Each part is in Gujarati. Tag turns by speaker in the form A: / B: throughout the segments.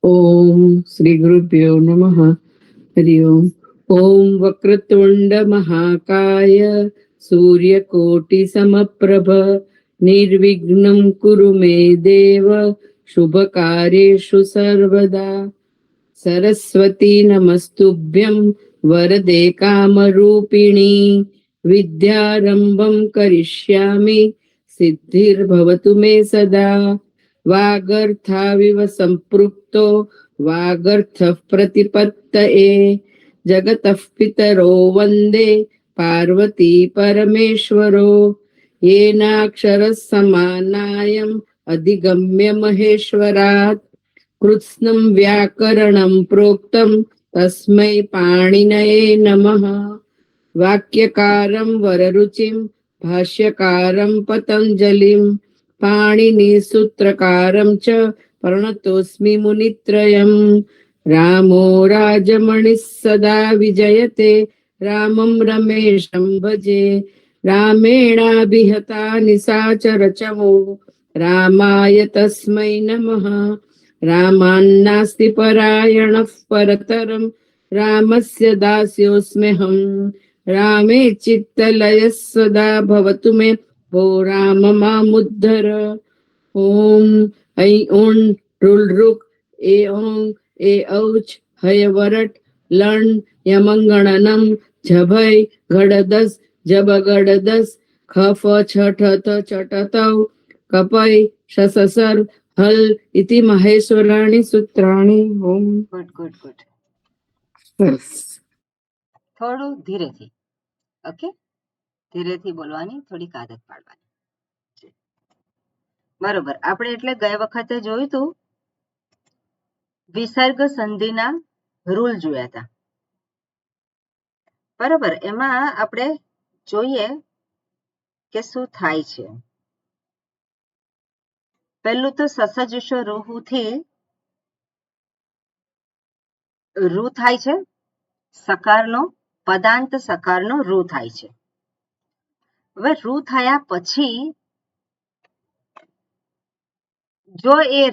A: ओम श्री गुरुभ्यो नमः। हरि ओम। ओम वक्रतुंड महाकाय सूर्यकोटि समप्रभ निर्विघ्नं कुरु मे देव शुभ कार्येषु सर्वदा। सरस्वती नमस्तुभ्यं वरदे कामरूपिणी विद्यारंभं करिष्यामि सिद्धिर्भवतु मे सदा। वागर्थाविव संपृक्तो वागर्थः प्रतिपत्तये जगतः पितरो वन्दे पार्वती परमेश्वरो येनाक्षरः समानायम् अधिगम्य महेश्वरात् कृत्स्नं व्याकरणं प्रोक्तं तस्मै पाणिनये नमः। वाक्यकारं वररुचिं भाष्यकारं पतञ्जलिं पाणिनिसूत्रकारं च प्रणतोऽस्मि मुनित्रयम्। रामो राजमणिः सदा विजयते रामं रमेशं भजे। रामेणाभिहता निशाचरचमो रामाय तस्मै नमः। रामान्नास्ति परायणः परतरं रामस्य दास्योऽस्म्यहम्। रामे चित्तलयः सदा भवतु मे भो राम मामुद्धर। ओम ऐ ओं रुल रुक ए ओं ए औच हय वरट लण यमंगणनम झभय घड़दस जबगड़दस खफ छठत चटतौ कपय शससर हल इति महेश्वराणि सूत्राणि। ओम।
B: Good good good.
A: સરસ.
B: થોડું ધીરેથી. ઓકે, ધીરેથી બોલવાની થોડીક આદત પાડવાની. બરોબર. આપણે એટલે ગયા વખતે જોયું હતું વિસર્ગ સંધિના રૂલ જોયા હતા. બરોબર. એમાં આપણે જોઈએ કે શું થાય છે. પહેલું તો સસજુષો રૂહુથી રૂ થાય છે. સકારનો પદાંત સકારનો રૂ થાય છે. હવે રૂ થયા પછી જો એ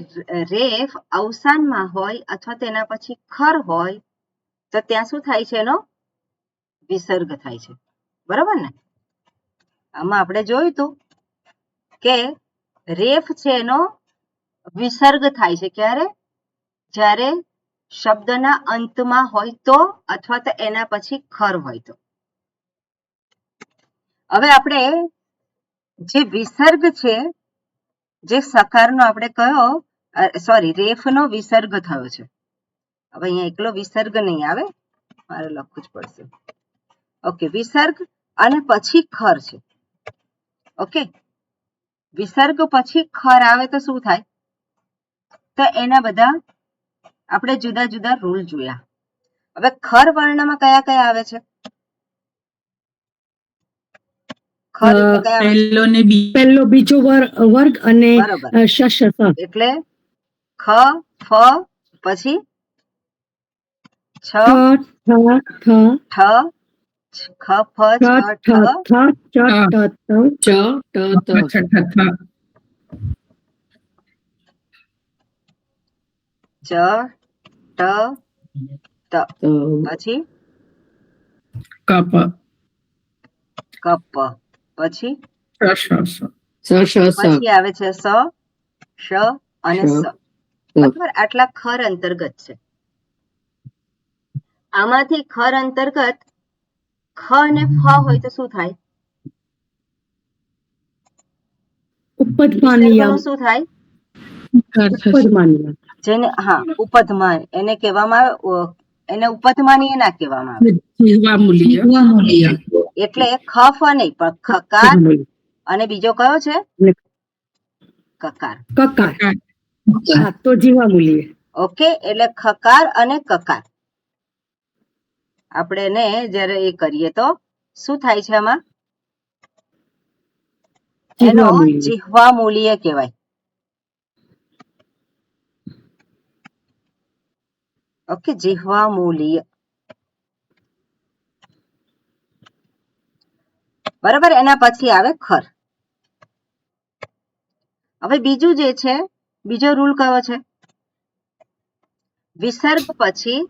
B: રેફ અવસાનમાં હોય અથવા તેના પછી ખર હોય તો ત્યાં શું થાય છે? એનો વિસર્ગ થાય છે. બરાબર ને? આમાં આપણે જોયું હતું કે રેફ છે એનો વિસર્ગ થાય છે. ક્યારે? જ્યારે શબ્દના અંતમાં હોય તો અથવા તો એના પછી ખર હોય તો. હવે આપણે જે વિસર્ગ છે, જે સકારનો આપણે કયો રેફનો વિસર્ગ થયો છે. હવે અહીંયા એકલો વિસર્ગ નહીં આવે, મારે લખવું જ પડશે. ઓકે, વિસર્ગ અને પછી ખર છે. ઓકે, વિસર્ગ પછી ખર આવે તો શું થાય? તો એના બધા આપણે જુદા જુદા રૂલ જોયા. હવે ખર વર્ણમાં કયા કયા આવે છે?
A: પહેલો બીજો વર્ગ અને શશ.
B: એટલે ખ ફ પછી છ ઠ ખ ફ છ ઠ ચ ટ ત પછી કપ પછી પછી આવે છે સ શ અને સ. બરાબર. આટલા ખર અંતર્ગત છે. આમાંથી ખર અંતર્ગત ખ અને ફ હોય તો શું થાય? વિસર્ગનું શું થાય? જેને ઉપધમાન એને કહેવામાં આવે. એને ઉપધમાનીય ના કહેવામાં આવે. એટલે ખ ફ નહીં પણ ખકાર અને બીજો કયો છે? કકાર. તો જીવામૂલીય. ઓકે, એટલે ખકાર અને કકાર આપણે એને જ્યારે એ કરીએ તો શું થાય છે? આમાં એનો જીહ્વામૂલીય કહેવાય. ઓકે, જીહ્વામૂલીય. બરાબર. એના પછી આવે ખર. હવે બીજું જે છે બીજો રૂલ કયો છે? વિસર્ગ પછી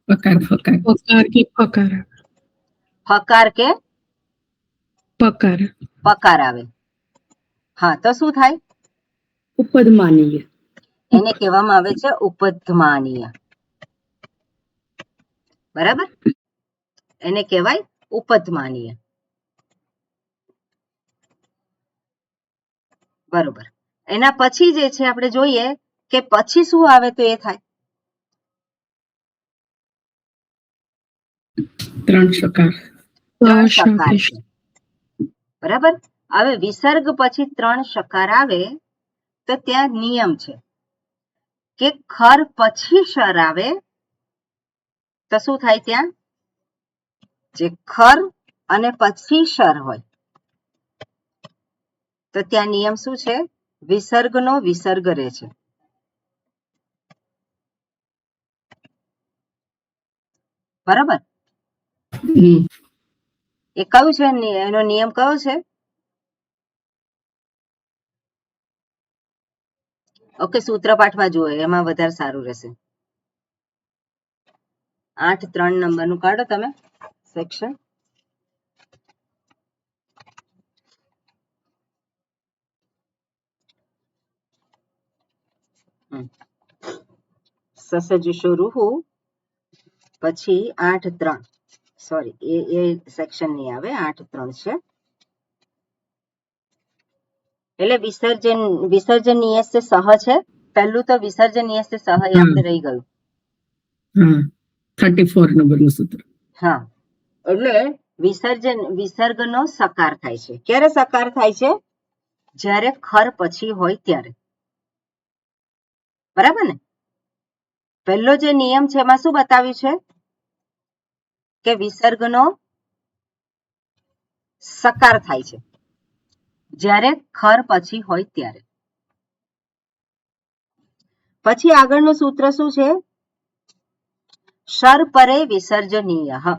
A: ફકાર ફકાર ફકાર કે ફકાર
B: ફકાર કે
A: ફકાર
B: પકાર આવે. હા, તો શું થાય?
A: ઉપદમાનીય.
B: એને કહેવામાં આવે છે ઉપધમાનીય. બરાબર, એને કહેવાય ઉપધમાનીય. બરોબર. એના પછી જે છે આપણે જોઈએ કે પછી શું આવે તો એ થાય
A: ત્રણ સકાર.
B: ત્રણ સકાર છે. બરાબર. હવે વિસર્ગ પછી ત્રણ સકાર આવે તો ત્યાં નિયમ છે કે ખર પછી શર આવે તો શું થાય? ત્યાં જે ખર અને પછી શર હોય તો ત્યાં નિયમ શું છે? વિસર્ગનો વિસર્ગ રહે છે. બરાબર. એ કયું છે? એનો નિયમ કયો છે? ઓકે, સૂત્રપાઠમાં જુઓ, એમાં વધારે સારું રહેશે. 8.3 નંબરનું કાઢો તમે સેક્શન. સસજુષો રૂહુ પછી 8.3, સોરી એ સેક્શન નહીં આવે, 8.3 છે. એટલે વિસર્જન નિયસ્ય સહ છે. પહેલું તો વિસર્જન નિયસ્ય સહ એ આપણે રહી ગયું.
A: 34 નંબરનું સૂત્ર.
B: હા, એટલે વિસર્ગનો સકાર થાય છે. ક્યારે સકાર થાય છે? જ્યારે ખર પછી હોય ત્યારે. બરાબર ને? પહેલો જે નિયમ છે એમાં શું બતાવ્યું છે કે વિસર્ગનો સકાર થાય છે જ્યારે ખર પછી હોય ત્યારે. પછી આગળનું સૂત્ર શું છે? શર પરે વિસર્જનીય.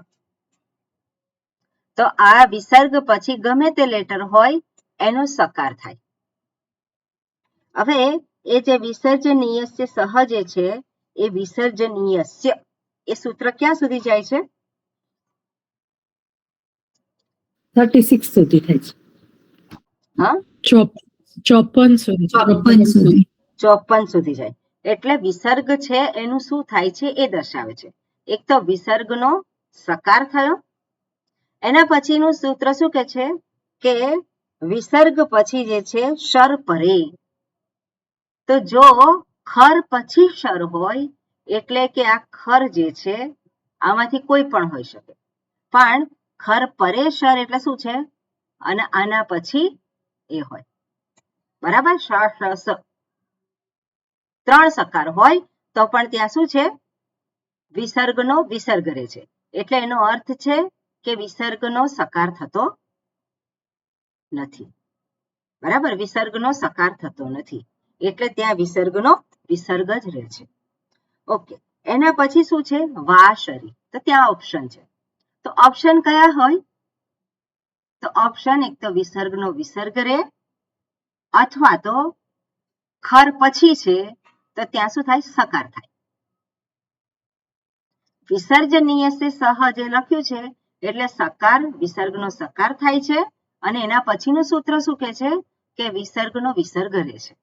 B: તો આ વિસર્ગ પછી ગમે તે લેટર હોય એનો સકાર થાય. હવે એ જે વિસર્જનીયસ્ય સહજે છે એ વિસર્જનીયસ્ય એ સૂત્ર ક્યાં સુધી જાય છે?
A: 36 સુધી થાય છે.
B: હા,
A: 54 સુધી.
B: 54 સુધી જાય. એટલે વિસર્ગ છે એનું શું થાય છે એ દર્શાવે છે. એક તો વિસર્ગનો સકાર થયો. એના પછીનું સૂત્ર શું કે છે કે વિસર્ગ પછી જે છે શર પરે. તો જો ખર પછી શર હોય એટલે કે આ ખર જે છે આમાંથી કોઈ પણ હોઈ શકે, પણ ખર પરે શર એટલે શું છે? અને આના પછી એ હોય. બરાબર. ત્રણ સકાર હોય તો પણ ત્યાં શું છે? વિસર્ગનો વિસર્ગ રહે છે. એટલે એનો અર્થ છે કે વિસર્ગનો સકાર થતો નથી. બરાબર, વિસર્ગનો સકાર થતો નથી એટલે ત્યાં વિસર્ગનો વિસર્ગ જ રહે છે. ઓકે, એના પછી શું છે? વાશરી. તો ત્યાં ઓપ્શન છે. તો ઓપ્શન કયા હોય? તો ઓપ્શન એક તો વિસર્ગનો વિસર્ગ રહે, અથવા તો ખર પછી છે તો ત્યાં શું થાય? સકાર થાય. વિસર્જનીય સહ જે લખ્યું છે એટલે સકાર, વિસર્ગનો સકાર થાય છે. અને એના પછીનું સૂત્ર શું કહે છે કે વિસર્ગનો વિસર્ગ રહે છે.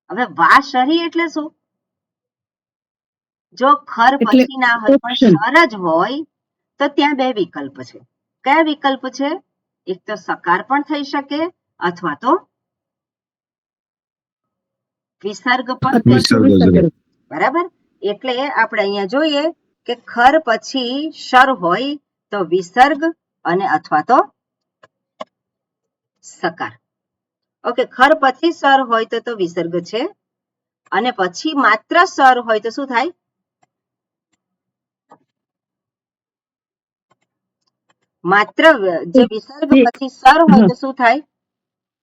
B: હવે વાશરી એટલે શું? જો ખર પછી ના હોય પણ શર જ હોય તો ત્યાં બે વિકલ્પ છે. કયા વિકલ્પ છે? એક તો સકાર પણ થઈ શકે અથવા તો વિસર્ગ પણ. બરાબર. એટલે આપણે અહીંયા જોઈએ કે ખર પછી શર હોય તો વિસર્ગ અને અથવા તો સકાર. ઓકે, ખર પછી સર હોય તો વિસર્ગ છે અને પછી માત્ર સર હોય તો શું થાય? માત્ર જે વિસર્ગ પછી સર હોય તો શું થાય?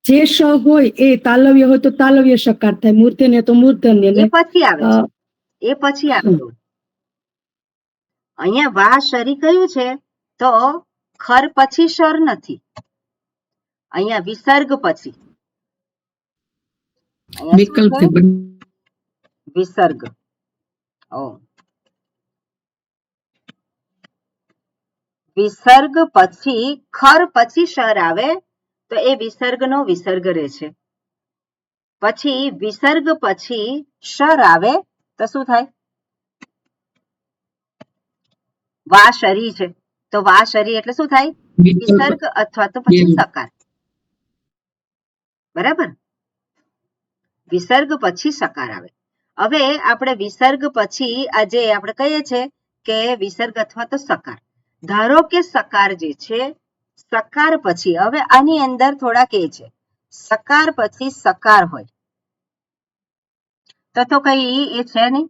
A: જે શ હોય એ તાલવ્ય હોય તો તાલવ્ય સકાર થાય, મૂર્ધન્ય તો મૂર્ધન્ય.
B: એ પછી આવે છે. એ પછી આવે. અહીંયા વા શરી કયું છે તો ખર પછી શર નથી, અહીંયા વિસર્ગ પછી. અહીંયા શું છે? વિસર્ગ. ઓ, વિસર્ગ પછી ખર પછી શર આવે તો એ વિસર્ગનો વિસર્ગ રહે છે. પછી વિસર્ગ પછી શર આવે તો શું થાય? વા શરી છે તો વા શરી એટલે શું થાય? વિસર્ગ અથવા તો પછી સકાર. બરાબર, વિસર્ગ પછી સકાર આવે. હવે આપણે વિસર્ગ પછી આજે આપણે કહીએ છીએ કે વિસર્ગ અથવા તો સકાર. ધારો કે સકાર જે છે, સકાર પછી હવે આની અંદર થોડાક એ છે, સકાર પછી સકાર હોય તો કઈ એ છે નહીં,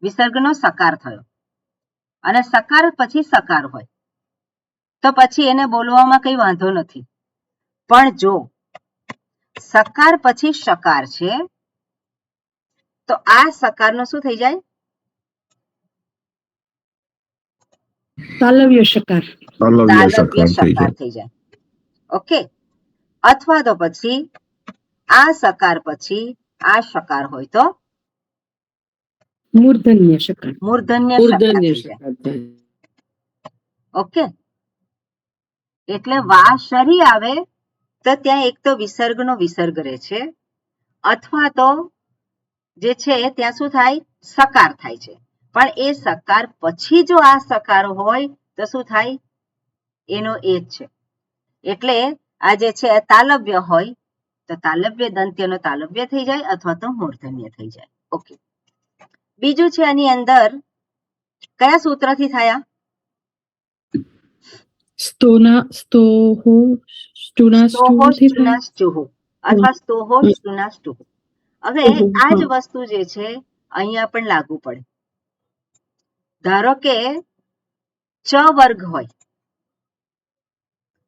B: વિસર્ગનો સકાર થયો. અને સકાર પછી સકાર હોય તો પછી એને બોલવામાં કઈ વાંધો નથી. પણ જો સકાર પછી શકાર છે તો આ સકારનો શું થઈ જાય?
A: તાલવ્ય શકાર.
B: તાલવ્ય શકાર થઈ જાય. ઓકે, અથવા તો પછી આ સકાર પછી આ શકાર હોય તો
A: મૂર્ધન્ય શકાર.
B: મૂર્ધન્ય શકાર. ઓકે, એટલે વા શરી આવે તો ત્યાં એક તો વિસર્ગનો વિસર્ગ રહે છે, અથવા તો જે છે ત્યાં શું થાય? સકાર થાય છે. પણ એ સકાર પછી જો આ સકાર હોય તો શું થાય? એનો એ જ છે. એટલે આ જે છે તાલવ્ય હોય તો તાલવ્ય દંત્યનો તાલવ્ય થઈ જાય અથવા તો મૂર્ધન્ય થઈ જાય. ઓકે, બીજું છે આની અંદર કયા સૂત્રથી થયા?
A: સ્તોના સ્તોહો
B: સ્તુનાસ્તુહુ અથવા સ્તોહો સ્તુનાસ્તુહુ. હવે આ જ વસ્તુ જે છે અહીંયા પણ લાગુ પડે. ધારો કે ચ વર્ગ હોય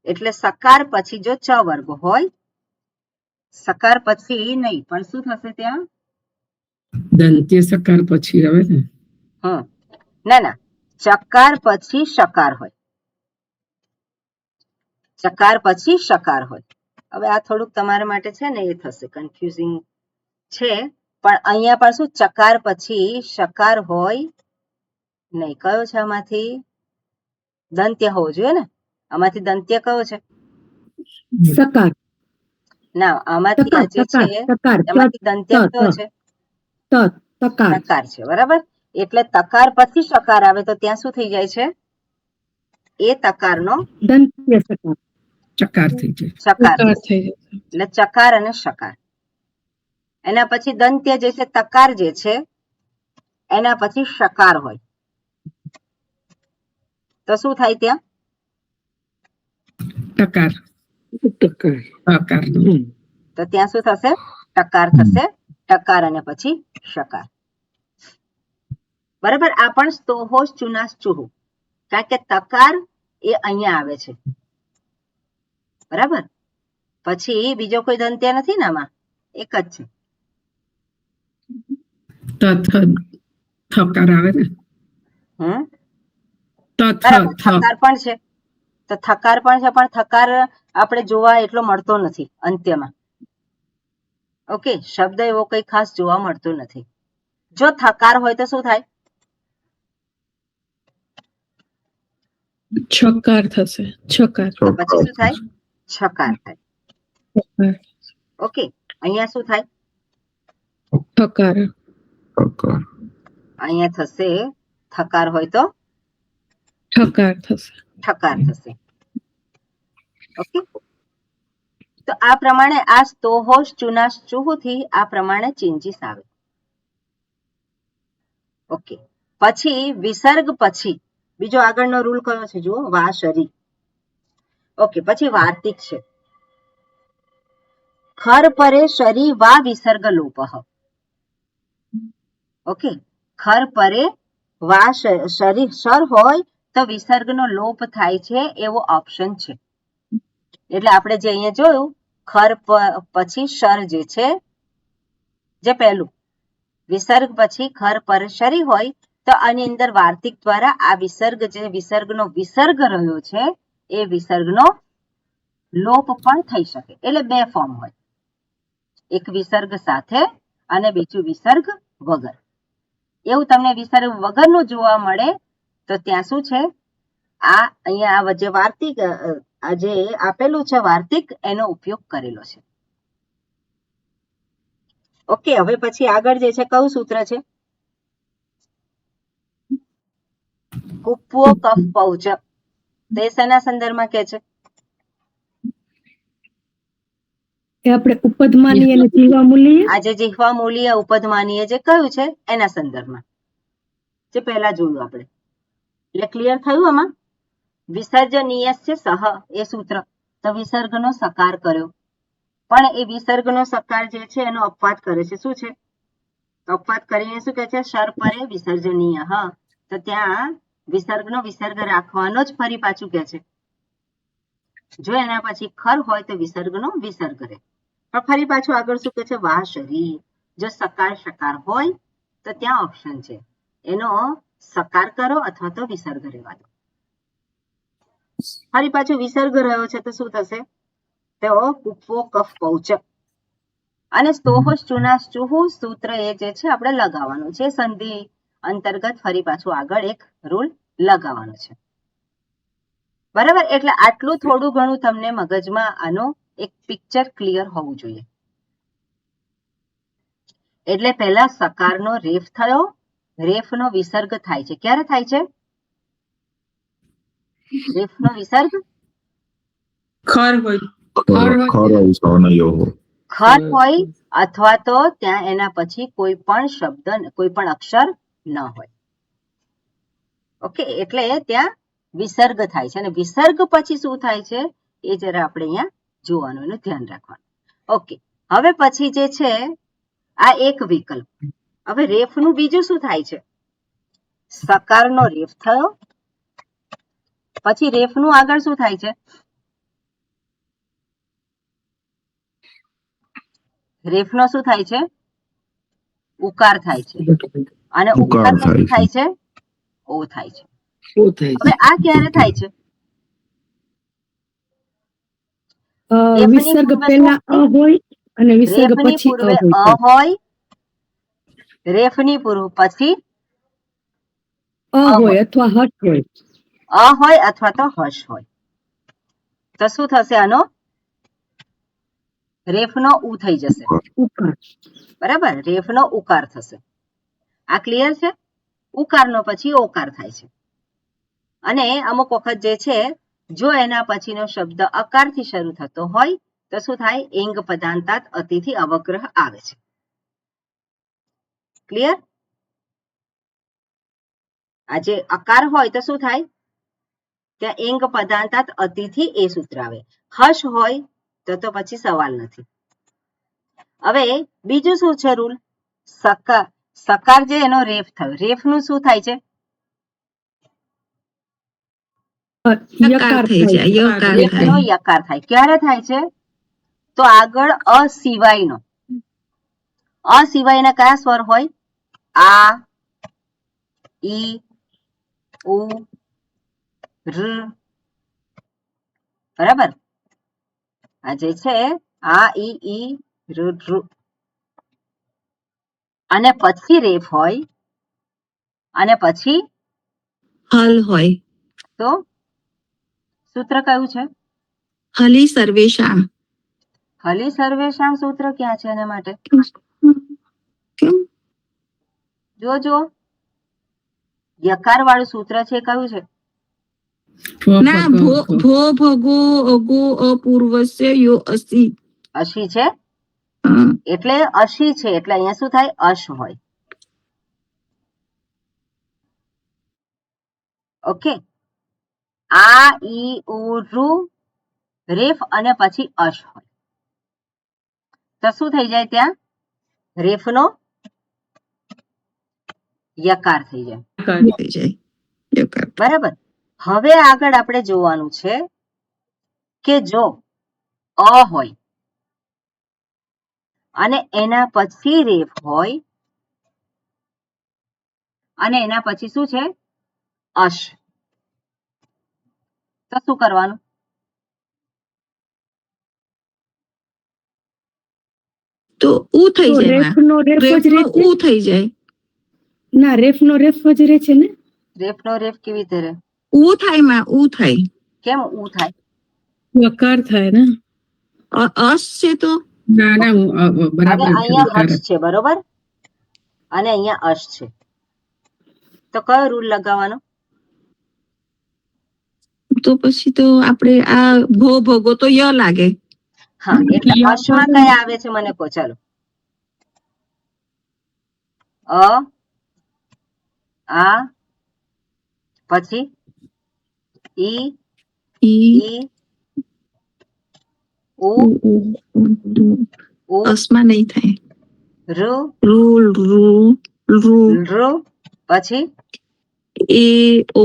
B: એટલે સકાર પછી જો ચ વર્ગ હોય, સકાર પછી નહીં પણ શું થશે ત્યાં?
A: દંત્ય સકાર પછી આવે ને.
B: ના, ચકાર પછી શકાર હોય. ચકાર પછી શકાર હોય. હવે આ થોડુંક તમારા માટે છે ને એ થશે, કન્ફ્યુઝિંગ છે. પણ અહીંયા પણ શું ચકાર પછી શકાર હોય નહીં. કયો છે આમાંથી? દંત્ય હોવો જોઈએ ને. આમાંથી દંત્ય કયો છે?
A: સકાર.
B: ના, આમાંથી આ જે છે એમાંથી દંત્ય કયો છે? તકાર છે. બરાબર, એટલે તકાર પછી શકાર આવે તો ત્યાં શું થઈ જાય છે? એ તકારનો
A: દંત્ય સકાર. ચકાર થઈ જાય.
B: ચકાર થઈ જાય. એટલે ચકાર અને શકાર. એના પછી દંત્ય જે છે તકાર જે છે એના પછી શકાર હોય તો શું થાય ત્યાં?
A: ટકાર.
B: તો ત્યાં શું થશે? ટકાર થશે. ટકાર અને પછી શકાર. બરાબર, આ પણ સ્તોહો ચુનાસ્ચુહુ, કારણ કે તકાર એ અહીંયા આવે છે. બરાબર, પછી બીજો કોઈ દંત્ય નથી ને આમાં, એક જ છે.
A: થકાર આવે ને.
B: બરાબર, થકાર પણ છે. તો થકાર પણ છે, પણ થકાર આપણે જોવા એટલો મળતો નથી અંત્યમાં. ઓકે, શબ્દ એવો કઈ ખાસ જોવા મળતો નથી. જો થકાર હોય તો શું થાય?
A: છકાર થશે. છકાર.
B: પછી શું થાય? છકાર થાય. ઓકે, અહીંયા શું થાય?
A: થકાર.
B: અહીંયા થશે થકાર હોય તો
A: ઠકાર થશે.
B: ઠકાર થશે. ઓકે, તો આ પ્રમાણે આ સ્તોહોશ ચુનાશ્ચુહુ થી આ પ્રમાણે ચેન્જીસ આવે. ઓકે, પછી વિસર્ગ પછી બીજો આગળનો રૂલ કયો છે? જુઓ, વા શરી. ઓકે, પછી વાર્તિક છે. ખર પરે શરી વા વિસર્ગ લોપઃ. ઓકે, ખર પરે વા શરી શર હોય તો વિસર્ગનો લોપ થાય છે એવો ઓપ્શન છે. એટલે આપણે જે અહીંયા જોયું, ખર પછી શર જે છે, જે પહેલું વિસર્ગ પછી ખર પર શરી હોય તો આની અંદર વાર્તિક દ્વારા આ વિસર્ગ જે વિસર્ગનો વિસર્ગ રહ્યો છે એ વિસર્ગનો લોપ પણ થઈ શકે. એટલે બે ફોર્મ હોય. એક વિસર્ગ સાથે અને બીજું વિસર્ગ વગર. એવું તમને વિસર્ગ વગરનું જોવા મળે તો ત્યાં શું છે, આ અહીંયા આ જે વાર્તિક આ જે આપેલું છે વાર્તિક એનો ઉપયોગ કરેલો છે. ઓકે, હવે પછી આગળ જે છે કયું સૂત્ર છે? કુપ્વો કફ પૌચ. તે શેના સંદર્ભમાં કે છે?
A: એ આપણે ઉપદ માનીએ અને જીવા મૂલીએ.
B: આજે જીહવા મૂલીય ઉપદ માનીએ જે કયું છે એના સંદર્ભમાં, જે પહેલા જોયું આપણે. એટલે ક્લિયર થયું આમાં? વિસર્જનીય છે સહ એ સૂત્ર, તો વિસર્ગનો સકાર કર્યો, પણ એ વિસર્ગનો સકાર જે છે એનો અપવાદ કરે છે. શું છે? અપવાદ કરીને શું કહે છે? શર પરે વિસર્જનીય. તો ત્યાં વિસર્ગનો વિસર્ગ રાખવાનો જ ફરી પાછું કે છે. જો એના પછી ખર હોય તો વિસર્ગનો વિસર્ગ રહે. પણ ફરી પાછું આગળ શું કે છે? વાહ શરી. જો સકાર શકાર હોય તો ત્યાં ઓપ્શન છે, એનો સકાર કરો અથવા તો વિસર્ગ રહેવા દો. ફરી પાછું વિસર્ગ રહ્યો છે તો શું થશે? તો કુપ્વો કફ પૌચ. અને સ્તોહ ચુનાશ ચુહુ સૂત્ર એ જે છે આપણે લગાવવાનું છે. સંધિ અંતર્ગત ફરી પાછું આગળ એક રૂલ લગાવવાનો છે. બરાબર? એટલે આટલું થોડું ઘણું તમને મગજમાં આનો એક પિક્ચર ક્લિયર હોવું જોઈએ. એટલે પહેલા સકારનો રેફ થયો, રેફનો વિસર્ગ થાય છે. ક્યારે થાય છે રેફનો વિસર્ગ?
C: ખર હોય
B: ખર હોય અથવા તો ત્યાં એના પછી કોઈ પણ શબ્દ, કોઈ પણ અક્ષર ન હોય. ઓકે, એટલે ત્યાં વિસર્ગ થાય છે. અને વિસર્ગ પછી શું થાય છે એ જરા આપણે અહીંયા જોવાનું, એનું ધ્યાન રાખવાનું. ઓકે, હવે પછી જે છે આ એક વિકલ્પ. હવે રેફનું બીજું શું થાય છે? સકારનો રેફ થયો, પછી રેફનું આગળ શું થાય છે? રેફનો શું થાય છે? ઉકાર થાય છે. અને ઉકારનો શું થાય છે? ઓ થાય છે. હવે આ ક્યારે થાય છે?
A: વિસર્ગ પહેલા અ હોય અને વિસર્ગ
B: રેફની
A: પછી
B: પૂર્વે
A: હોય.
B: અ હોય, રેફની પૂર્વ પછી
A: હોય અથવા હટ હોય.
B: અ હોય અથવા તો હર્ષ હોય. તો શું થશે? આનો રેફનો ઉ થઈ જશે.
A: ઉકાર.
B: બરાબર? રેફનો ઉકાર થશે. આ ક્લિયર છે? ઉકારનો પછી ઓકાર થાય છે. અને અમુક વખત જે છે જો એના પછીનો શબ્દ અકારથી શરૂ થતો હોય તો શું થાય? એંગ પદાંતાત અતિથી અવગ્રહ આવે છે. ક્લિયર? આજે અકાર હોય તો શું થાય? ત્યાં એંગ પદાંતાત અતિથી એ સૂત્ર આવે. હર્ષ હોય તો પછી સવાલ નથી. હવે બીજું શું છે રૂલ? સકાર. સકાર જે એનો રેફ થયો, રેફનું શું થાય છે?
A: યકાર થઈ જાય.
B: રેફનો યકાર થાય. ક્યારે થાય છે? તો આગળ અ સિવાયનો, અ સિવાયના કયા સ્વર હોય? આ, ઈ, ઉ, ર. બરાબર? આ જે છે આ, ઈ, ર. અને પછી રેફ હોય અને પછી
D: હલ હોય.
B: તો સૂત્ર કયું છે?
D: હલી સર્વેશામ.
B: હલી સર્વેશામ સૂત્ર ક્યાં છે એના માટે? જો યકાર વાળું સૂત્ર છે કયું છે?
D: ના, ભો ભગો અગો અપૂર્વસ્ય યો અસી.
B: અશી છે, એટલે અશી છે એટલે અહીંયા શું થાય? અશ હોય. ઓકે, આ, ઈ, ઉ, ઋ, રેફ અને પછી અશ હોય તો શું થઈ જાય? ત્યાં રેફનો યકાર થઈ જાય. બરાબર? હવે આગળ આપણે જોવાનું છે કે જો અ હોય અને એના પછી રેફ હોય અને એના પછી શું છે? અશ, તો શું કરવાનું?
D: તો ઉ થઈ
A: તો
D: જાય
A: રેફ
D: એમાં.
A: નો રેફ જ
D: રેફનો
A: રહે છે
D: ઉ થઈ જાય.
A: ના રેફ નો રેફ જ રહે છે ને
B: રેફ નો રેફ કેવી રીતે રહે?
D: ઉ થાય માં ઉ થાય.
B: કેમ ઉ થાય?
C: વકાર થાય ને?
D: અસ છે તો
C: ના ના
B: હવે
C: બરાબર છે
B: અહીંયા
C: વકાર જ.
B: હર્ષ છે બરોબર, અને અહીંયા અશ છે, તો કયો રૂલ લગાવવાનો?
D: તો પછી તો આપણે આ ભોગો તો ય લાગે.
B: હા, એટલે
C: ય
B: અશમાં
C: તો-
B: કયા આવે છે મને કહો. ચાલો, અ, આ, પછી ઈ,
D: ઈ
B: ઈ, ઉ, ઉ,
D: અસમાં નહીં થાય.
B: ઋ,
D: રૂ રૂ રૂ
B: ઋ, પછી
D: એ ઓ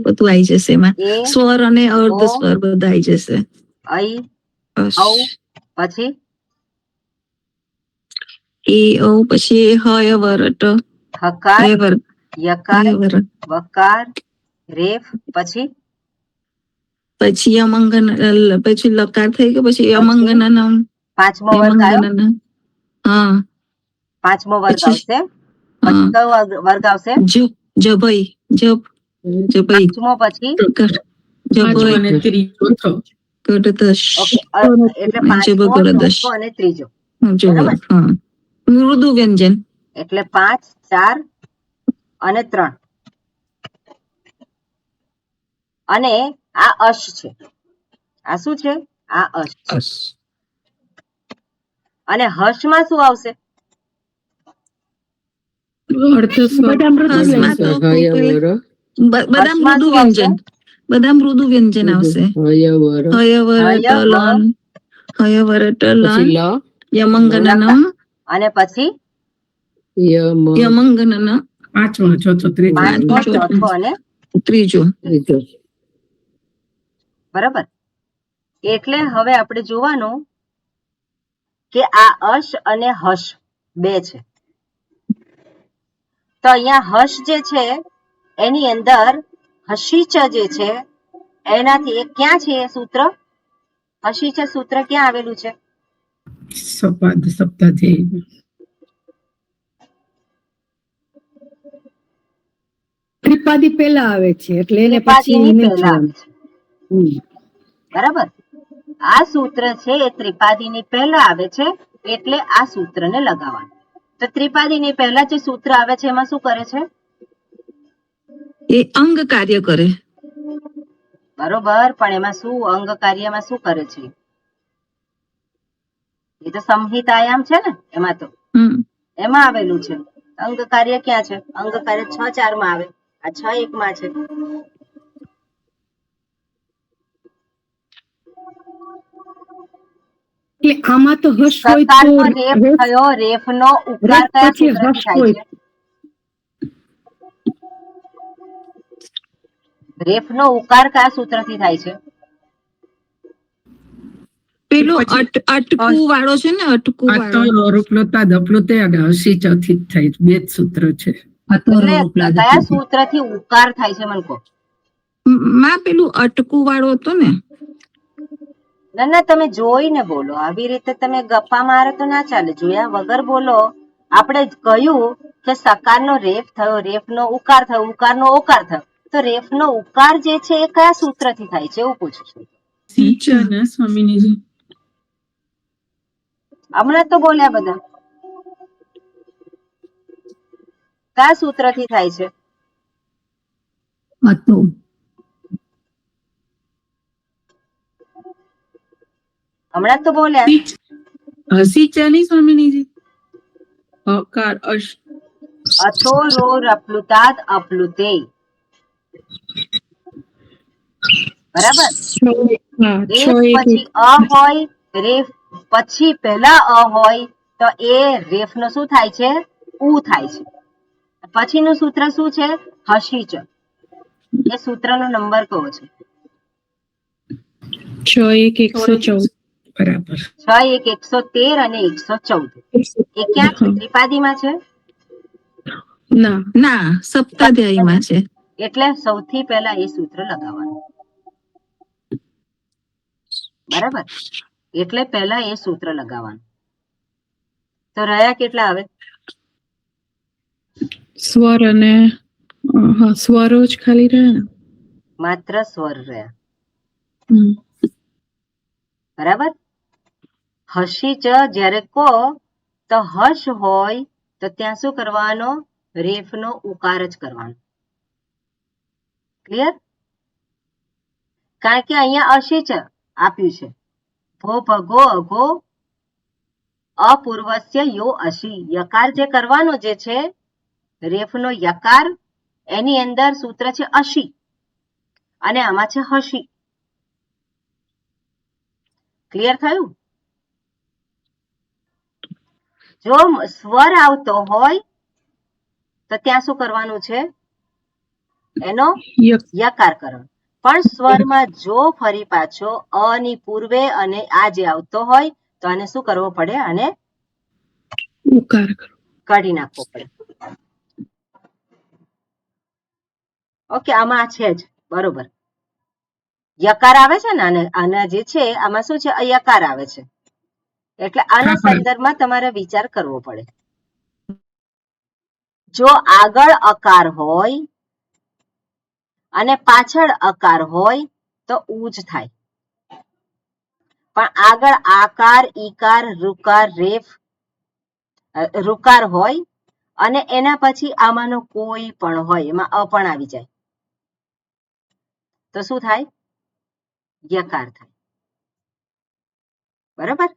D: બધું આવી જશે એમાં.
B: એ,
D: સ્વર અને અર્ધ
B: ઓ,
D: સ્વર બધા આવી જશે.
B: ઐ,
D: અશ.
B: ઔ, પછી
D: એ ઓ પછી હય વરટ
B: હકાર,
D: હય વર
B: યકાર,
D: હય વર
B: વકાર, રેફ, પછી
D: પછી યમંગન પછી લકાર થઈ ગયો પછી
B: પછી
D: યમંગનનમ
B: પાંચમો વર્ગ આવ્યો.
D: યમંગનન. હા
B: પાંચમો વર્ગ
D: પછી
B: આવશે. પછી કયો વર્ગ આવશે?
D: જભય જબ જભય
B: પાંચમો પછી
C: પાંચમો
D: જભય
C: અને ચોથો.
D: ગડદશ
B: ઓકે, એટલે
D: જબ
B: પાંચમો,
D: ગડદશ
B: ચોથો અને ત્રીજો.
D: જો
B: બરાબર,
D: હા મૃદુ વ્યંજન.
B: એટલે 5, 4 અને 3. અને આ અશ છે. આ શું છે? આ અશ છે. અને હર્ષમાં શું આવશે?
C: અર્ધ સ્વર.
A: બધા મૃદુ
D: હસમાં તો બધા
B: હર્ષમાં
D: મૃદુ
B: શું આવશે?
D: વ્યંજન. બધા મૃદુ વ્યંજન આવશે. હયવરટલન હયવરટલન યમંગનનમ
B: અને પછી
D: યમંગનન
C: પાંચમો ચોથો ત્રીજો.
B: પાંચમો, ચોથો અને
D: ત્રીજો.
B: બરાબર. એટલે હવે આપણે જોવાનું કે આ અશ અને હશ બે છે. તો અહીંયા હશ જે છે એની અંદર હસીચ જે છે એનાથી ક્યાં છે એ સૂત્ર? હસીચ સૂત્ર ક્યાં આવેલું છે?
C: સપાદ સપ્તાથી
A: ત્રિપાદી પેલા આવે છે એટલે એને પછી
B: ત્રિપાદીની
A: નહીં
B: પહેલા આવે
A: જોવાનું.
B: છે. બરાબર. આ સૂત્ર છે એ ત્રિપાદીની પહેલા આવે છે, એટલે આ સૂત્રને લગાવવાનું. તો ત્રિપાદીની પહેલા જે સૂત્ર આવે છે એમાં શું કરે છે?
D: એ અંગ કાર્ય કરે.
B: બરોબર, પણ એમાં શું અંગ કાર્યમાં શું કરે છે? એ તો સંહિતાયામ છે ને, એમાં તો એમાં આવેલું છે. અંગ કાર્ય ક્યાં છે? અંગ કાર્ય 6, 4 માં આવે, આ 6, 1 માં છે.
A: એટલે આમાં તો હર્ષ હોય તો
B: સકારનો રેફ થયો, રેફનો ઉકાર
A: રેફ
B: કયા
A: પછી
B: સૂત્રથી
A: હર્ષ
B: થાય
A: હોય.
B: છે? રેફનો ઉકાર કયા સૂત્રથી થાય છે?
D: પેલો
C: પછી
D: અટકું વાળો છે ને, અટકું
C: આ તો
D: વાળો.
C: રોપલોતા દપલોતે અને હસી ચોથી જ થાય. બે જ સૂત્ર છે.
B: એટલે કયા સૂત્રથી ઉકાર થાય છે મને કહો?
D: માં પેલું અટકું વાળો હતો ને.
B: ના ના, તમે જોઈને બોલો. આવી રીતે તમે ગપ્પા મારો તો ના ચાલે. જોયા વગર બોલો. આપણે કહ્યું કે સકારનો રેફ થયો, રેફનો ઉકાર થયો, ઉકારનો ઓકાર થયો. તો રેફનો ઉકાર જે છે એ કયા સૂત્રથી થાય છે એવું પૂછું છું.
C: સિંચ ને સ્વામિનીજી.
B: હમણાં તો બોલ્યા બધા. કયા સૂત્રથી થાય છે? હમણાં તો બોલ્યા.
C: સિંચાની સ્વામિનીજી. હકાર અશ.
B: અથો રો રપ્લુતાદ અપ્લુતે. બરાબર. રેફ પછી અ હોય, રેફ પછી પહેલા અ હોય તો એ રેફનો શું થાય છે? ઉ થાય છે. પછીનું સૂત્ર શું છે? હસીચ. એ સૂત્રનો નંબર કહો છે?
C: 6, 1, 114. બરાબર.
B: 6, 1, 113 અને 114. એ ક્યાં છે? ત્રિપાદીમાં છે?
D: ના, સપ્તાધ્યાયીમાં છે.
B: એટલે સૌથી પહેલા એ સૂત્ર લગાવવાનું. બરાબર. એટલે પહેલા એ સૂત્ર લગાવવાનું. તો રહ્યા કેટલા આવે?
C: સ્વર અને હા સ્વરો જ ખાલી રહે ને.
B: માત્ર સ્વર રહ્યા.
C: હમ.
B: બરાબર. હસી ચ જ્યારે કહો તો હશ હોય તો ત્યાં શું કરવાનો? રેફનો ઉકાર જ કરવાનો. ક્લિયર? કારણ કે અહીંયા અશી ચ આપ્યું છે. ભો ભગો અઘો અપૂર્વસ્ય યો અશી. યકાર જે કરવાનો જે છે રેફનો યકાર, એની અંદર સૂત્ર છે અશી અને આમાં છે હસી. ક્લિયર થયું? જો સ્વર આવતો હોય તો ત્યાં શું કરવાનું છે? એનો યકાર કરવાનો. પણ સ્વરમાં જો ફરી પાછો અ ની પૂર્વે અને આ જે આવતો હોય તો આને શું કરવો પડે? અને
C: ઉકાર કરો.
B: કાઢી નાખવો પડે. ઓકે, આમાં છે જ બરોબર. યકાર આવે છે ને આના જે છે આમાં શું છે? અયકાર આવે છે. એટલે આના સંદર્ભમાં તમારે વિચાર કરવો પડે. જો આગળ અકાર હોય અને પાછળ અકાર હોય તો ઉ જ થાય. પણ આગળ આકાર, ઈકાર, ઋકાર, રેફ, ઋકાર હોય અને એના પછી આમાંનો કોઈ પણ હોય, એમાં અ પણ આવી જાય તો શું થાય? યકાર થાય. બરાબર?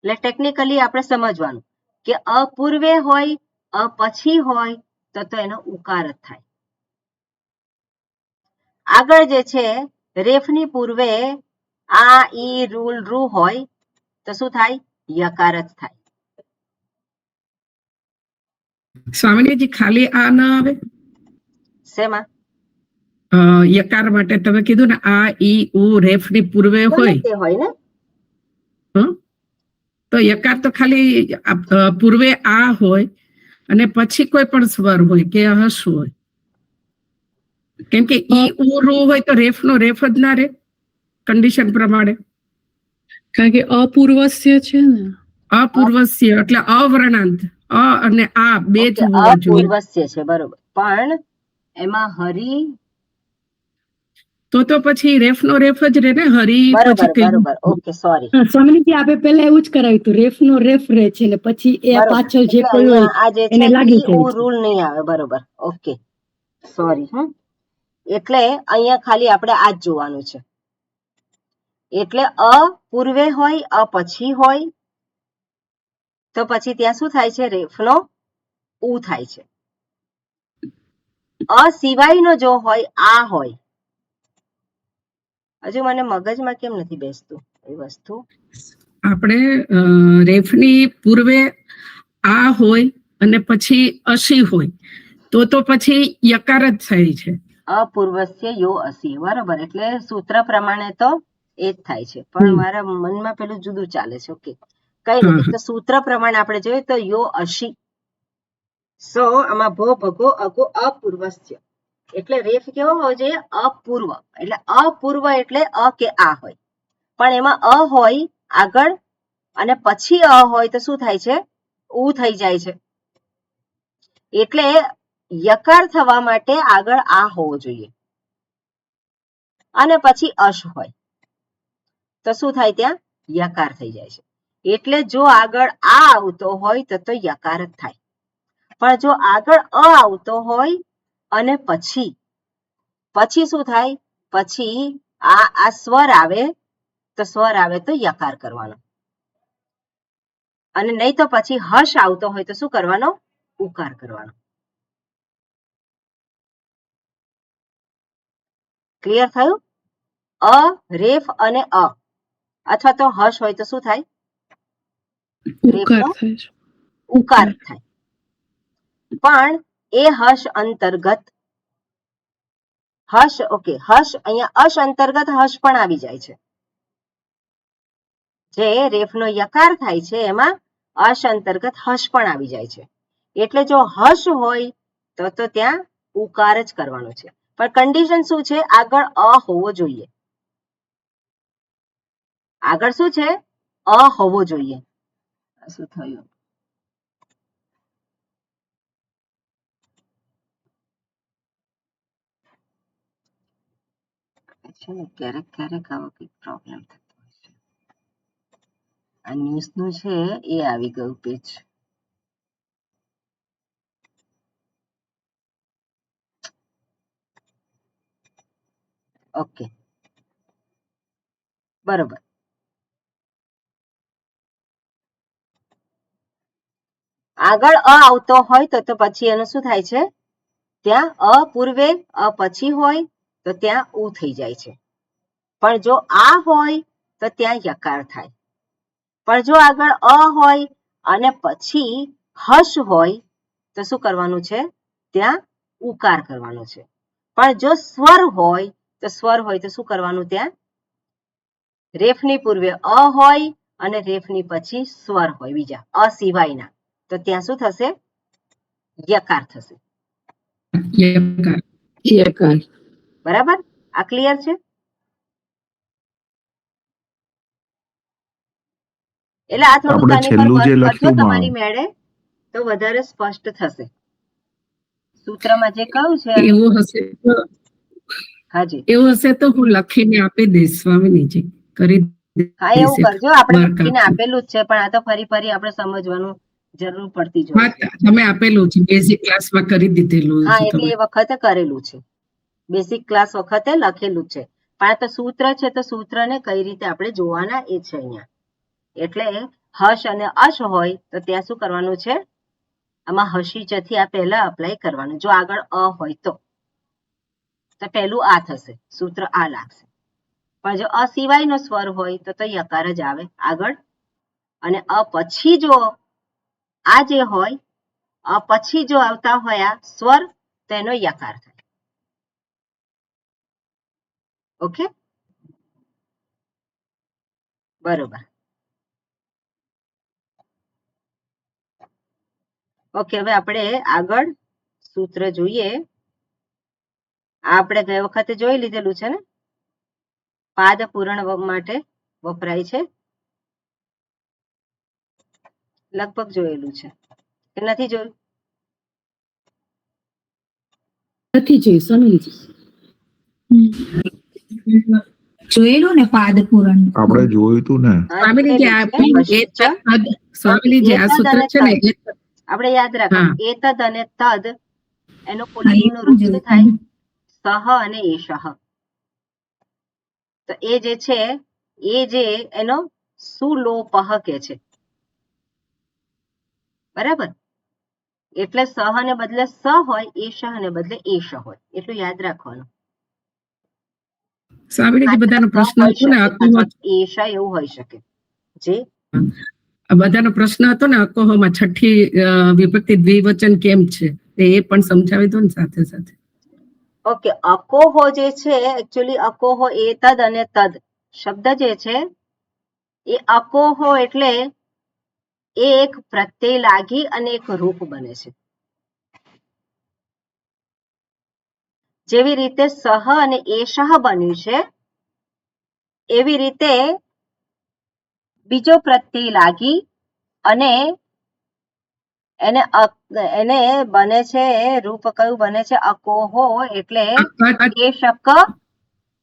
B: એટલે ટેકનિકલી આપણે સમજવાનું કે અ પૂર્વે હોય, અ પછી હોય તો એનો ઉકાર જ થાય. આગળ જે છે રેફની પૂર્વે આ ઈ રૂલ રૂ હોય તો શું થાય? યકાર જ થાય.
C: સ્વામિનીજી ખાલી આ ના આવે?
B: શેમાં?
C: યકાર માટે તમે કીધું ને આ ઈ ઉ રેફ ની પૂર્વે હોય
B: તે હોય ને.
C: તો યકાર તો ખાલી પૂર્વે આ હોય અને પછી કોઈ પણ સ્વર હોય કે હસ હોય. કેમ કે ઈ ઉ રૂ હોય તો રેફ નો રેફ જ ના રે કન્ડિશન પ્રમાણે.
A: કારણ કે અપૂર્વસ્ય છે ને.
C: અપૂર્વસ્ય એટલે અવર્ણાંત. અ અને આ બે જ હોવા જોઈએ.
B: અપૂર્વસ્ય છે બરોબર. પણ એમાં હરી
C: તો પછી રેફ નો રેફ જ રે ને. હરી
B: બરોબર
C: પછી
B: બરોબર. Okay, sorry.
A: સ્વામિનીજી આપણે પહેલા એવું જ કરાવ્યું હતું, રેફ નો રેફ રહે છે ને પછી એ પાછળ જે કોઈ હોય
B: આ જે છે
A: એને લાગી
B: ઈ ઉ
A: જાય છે.
B: રૂલ નહીં આવે. બરોબર. Okay, sorry. એટલે અહીંયા ખાલી આપણે આ જ જોવાનું છે. એટલે અ પૂર્વે હોય, અ પછી હોય તો પછી ત્યાં શું થાય છે? રેફનો ઉ થાય છે. અ સિવાયનો જો હોય, આ હોય. હજુ મને મગજમાં કેમ નથી બેસતું એ વસ્તુ?
C: આપણે રેફની પૂર્વે આ હોય અને પછી અશી હોય તો પછી યકાર જ થાય છે.
B: અપૂર્વસ્ય યો અસી. બરોબર. એટલે સૂત્ર પ્રમાણે તો એ જ થાય છે. પણ મારા મનમાં પેલું જુદું ચાલે છે. ઓકે, કઈ નથી. તો સૂત્ર પ્રમાણે આપણે જોઈએ તો યો અશી. સો આમાં ભો ભગો અગો અપૂર્વસ્ય. એટલે રેફ કેવો હોવો જોઈએ? અપૂર્વ. એટલે અપૂર્વ એટલે અ કે આ હોય, પણ એમાં અ હોય આગળ અને પછી અ હોય તો શું થાય છે? ઉ થઈ જાય છે. એટલે યકાર થવા માટે આગળ આ હોવો જોઈએ અને પછી અશ હોય તો શું થાય? ત્યાં યકાર થઈ જાય છે. એટલે જો આગળ આ આવતો હોય તો યકાર જ થાય. પણ જો આગળ અ આવતો હોય અને પછી શું થાય? પછી આ સ્વર આવે તો યકાર કરવાનો. અને નહીં તો પછી હર્ષ આવતો હોય તો શું કરવાનો? ઉકાર કરવાનો. ક્લિયર થયું? અ, રેફ અને અ અથવા તો હર્ષ હોય તો શું થાય? રેફનો ઉકાર થાય. પણ એ હર્ષ અંતર્ગત અહીંયા અશ અંતર્ગત હર્ષ પણ આવી જાય છે. જે રેફનો યકાર થાય છે એમાં અશ અંતર્ગત હર્ષ પણ આવી જાય છે. એટલે જો હર્ષ હોય તો ત્યાં ઉકાર જ કરવાનો છે. પણ કન્ડિશન શું છે? આગળ અ હોવો જોઈએ. આગળ શું છે? અ હોવો જોઈએ. શું થયું? છે ને ક્યારેક ક્યારેક આવો કંઈક પ્રોબ્લેમ થતો હોય છે. આ ન્યૂઝ નું છે એ આવી ગયું પેજ. ઓકે બરોબર. આગળ અ આવતો હોય તો પછી એનું શું થાય છે, ત્યાં અ પૂર્વે અ પછી હોય તો ત્યાં ઉ થઈ જાય છે. પણ જો આ હોય તો ત્યાં યકાર થાય. પણ જો આગળ અ હોય અને પછી હર્ષ હોય તો શું કરવાનું છે, ત્યાં ઉકાર કરવાનો છે. પણ જો સ્વર હોય તો શું કરવાનું, ત્યાં રેફની પૂર્વે અ હોય અને રેફની પછી સ્વર હોય બીજા અ સિવાયના, તો ત્યાં શું થશે, યકાર થશે.
C: યકાર.
D: યકાર.
B: બરાબર, આ ક્લિયર છે? એટલે આ થોડુંક
E: આપણે
B: આની પર
E: છેલ્લું જે
B: વર્ક કરજો
E: લખ્યું
B: તમારી મેળે તો વધારે સ્પષ્ટ થશે. સૂત્રમાં જે કહ્યું છે
C: એવું હશે તો
B: હાજી
C: એવું હશે તો હું લખીને આપી દઈશ સ્વામીજી, કરી
B: હા એવું
C: દઈશ
B: કરજો. આપણે
C: વર્ક
B: લખીને
C: આપી.
B: આપેલું જ છે, પણ આ તો ફરી ફરી આપણે સમજવાનું જરૂર પડતી જ હોય
C: હા,
B: છે.
C: તમે આપેલું છે બેઝિક ક્લાસમાં કરી દીધેલું
B: હા
C: હતું
B: એટલે
C: તમે.
B: એ વખતે કરેલું છે, બેસિક ક્લાસ વખતે લખેલું છે. પણ આ તો સૂત્ર છે તો સૂત્રને કઈ રીતે આપણે જોવાના એ છે અહીંયા. એટલે હર્ષ અને અશ હોય તો ત્યાં શું કરવાનું છે, આમાં હસી જથી આ પહેલા અપ્લાય કરવાનું. જો આગળ અ હોય તો પહેલું આ થશે, સૂત્ર આ લાગશે. પણ જો અ સિવાયનો સ્વર હોય તો યકાર જ આવે આગળ. અને અ પછી જો આ જે હોય, અ પછી જો આવતા હોય આ સ્વર તો એનો યકાર થાય. ઓકે બરોબર. ઓકે હવે આપણે આગળ સૂત્ર જોઈએ. આપણે ગઈ વખતે જોઈ લીધેલું છે ને, પાદ પૂરણ માટે વપરાય છે, લગભગ જોયેલું છે કે નથી જોયું?
A: નથી જોયું સ્વામીજી.
F: જોયેલું ને પાદ પૂરણ.
E: આપણે જોયું તું ને.
B: હા
C: સ્વામીજી
B: જોયેલું
C: આ
B: છે.
C: પેલું
B: હસી
C: એક
B: છે.
C: સ્વામીજી આ
B: એતદ
C: સૂત્ર
B: અને
C: છે ને
B: તદ આપણે યાદ રાખવાનું. એતદ અને તદ એનું પુલ્લિંગનું રૂપ શું થાય, સહ અને એષઃ. તો એ જે છે એ જે એનો સુલોપઃ કે છે, બરાબર. એટલે સહ ને બદલે સ હોય, એષઃ ને બદલે એષ હોય, એટલું યાદ રાખવાનું.
C: સ્વામીજી બધાનો પ્રશ્ન
B: હોઈ
C: હતો ને
B: શકે
C: અકોહ,
B: અથવા એષ એવું હોઈ શકે. જે
C: બધાનો પ્રશ્ન હતો ને અકોહમાં છઠ્ઠી વિભક્તિ દ્વિવચન કેમ છે, એ પણ સમજાવી દો ને સાથે સાથે.
B: ઓકે, અકોહો જે છે એકચ્યુઅલી અકોહો એતદ અને તદ શબ્દ જે છે એ અકોહો એટલે એ એક પ્રત્યય લાગી અને એક રૂપ બને છે. જેવી રીતે સહ અને એષઃ બન્યું છે, એવી રીતે બીજો પ્રત્યય લાગી અને એને બને છે, રૂપ કયું બને છે, અકોહો એટલે એ શક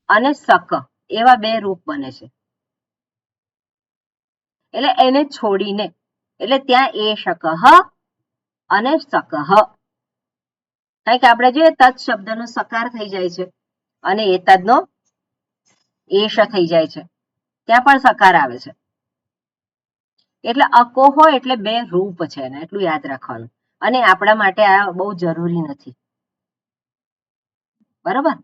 B: અને સક એવા બે રૂપ બને છે. એટલે એને છોડીને, એટલે ત્યાં એ શકઃ અને સકઃ. કારણ કે આપણે જોઈએ તત્ શબ્દનો સકાર થઈ જાય છે અને એ તદનો એશ થઈ જાય છે, ત્યાં પણ સકાર આવે છે. એટલે અકોહો એટલે બે રૂપ છે એને, એટલું યાદ રાખવાનું. અને આપણા માટે આ બહુ જરૂરી નથી, બરોબર.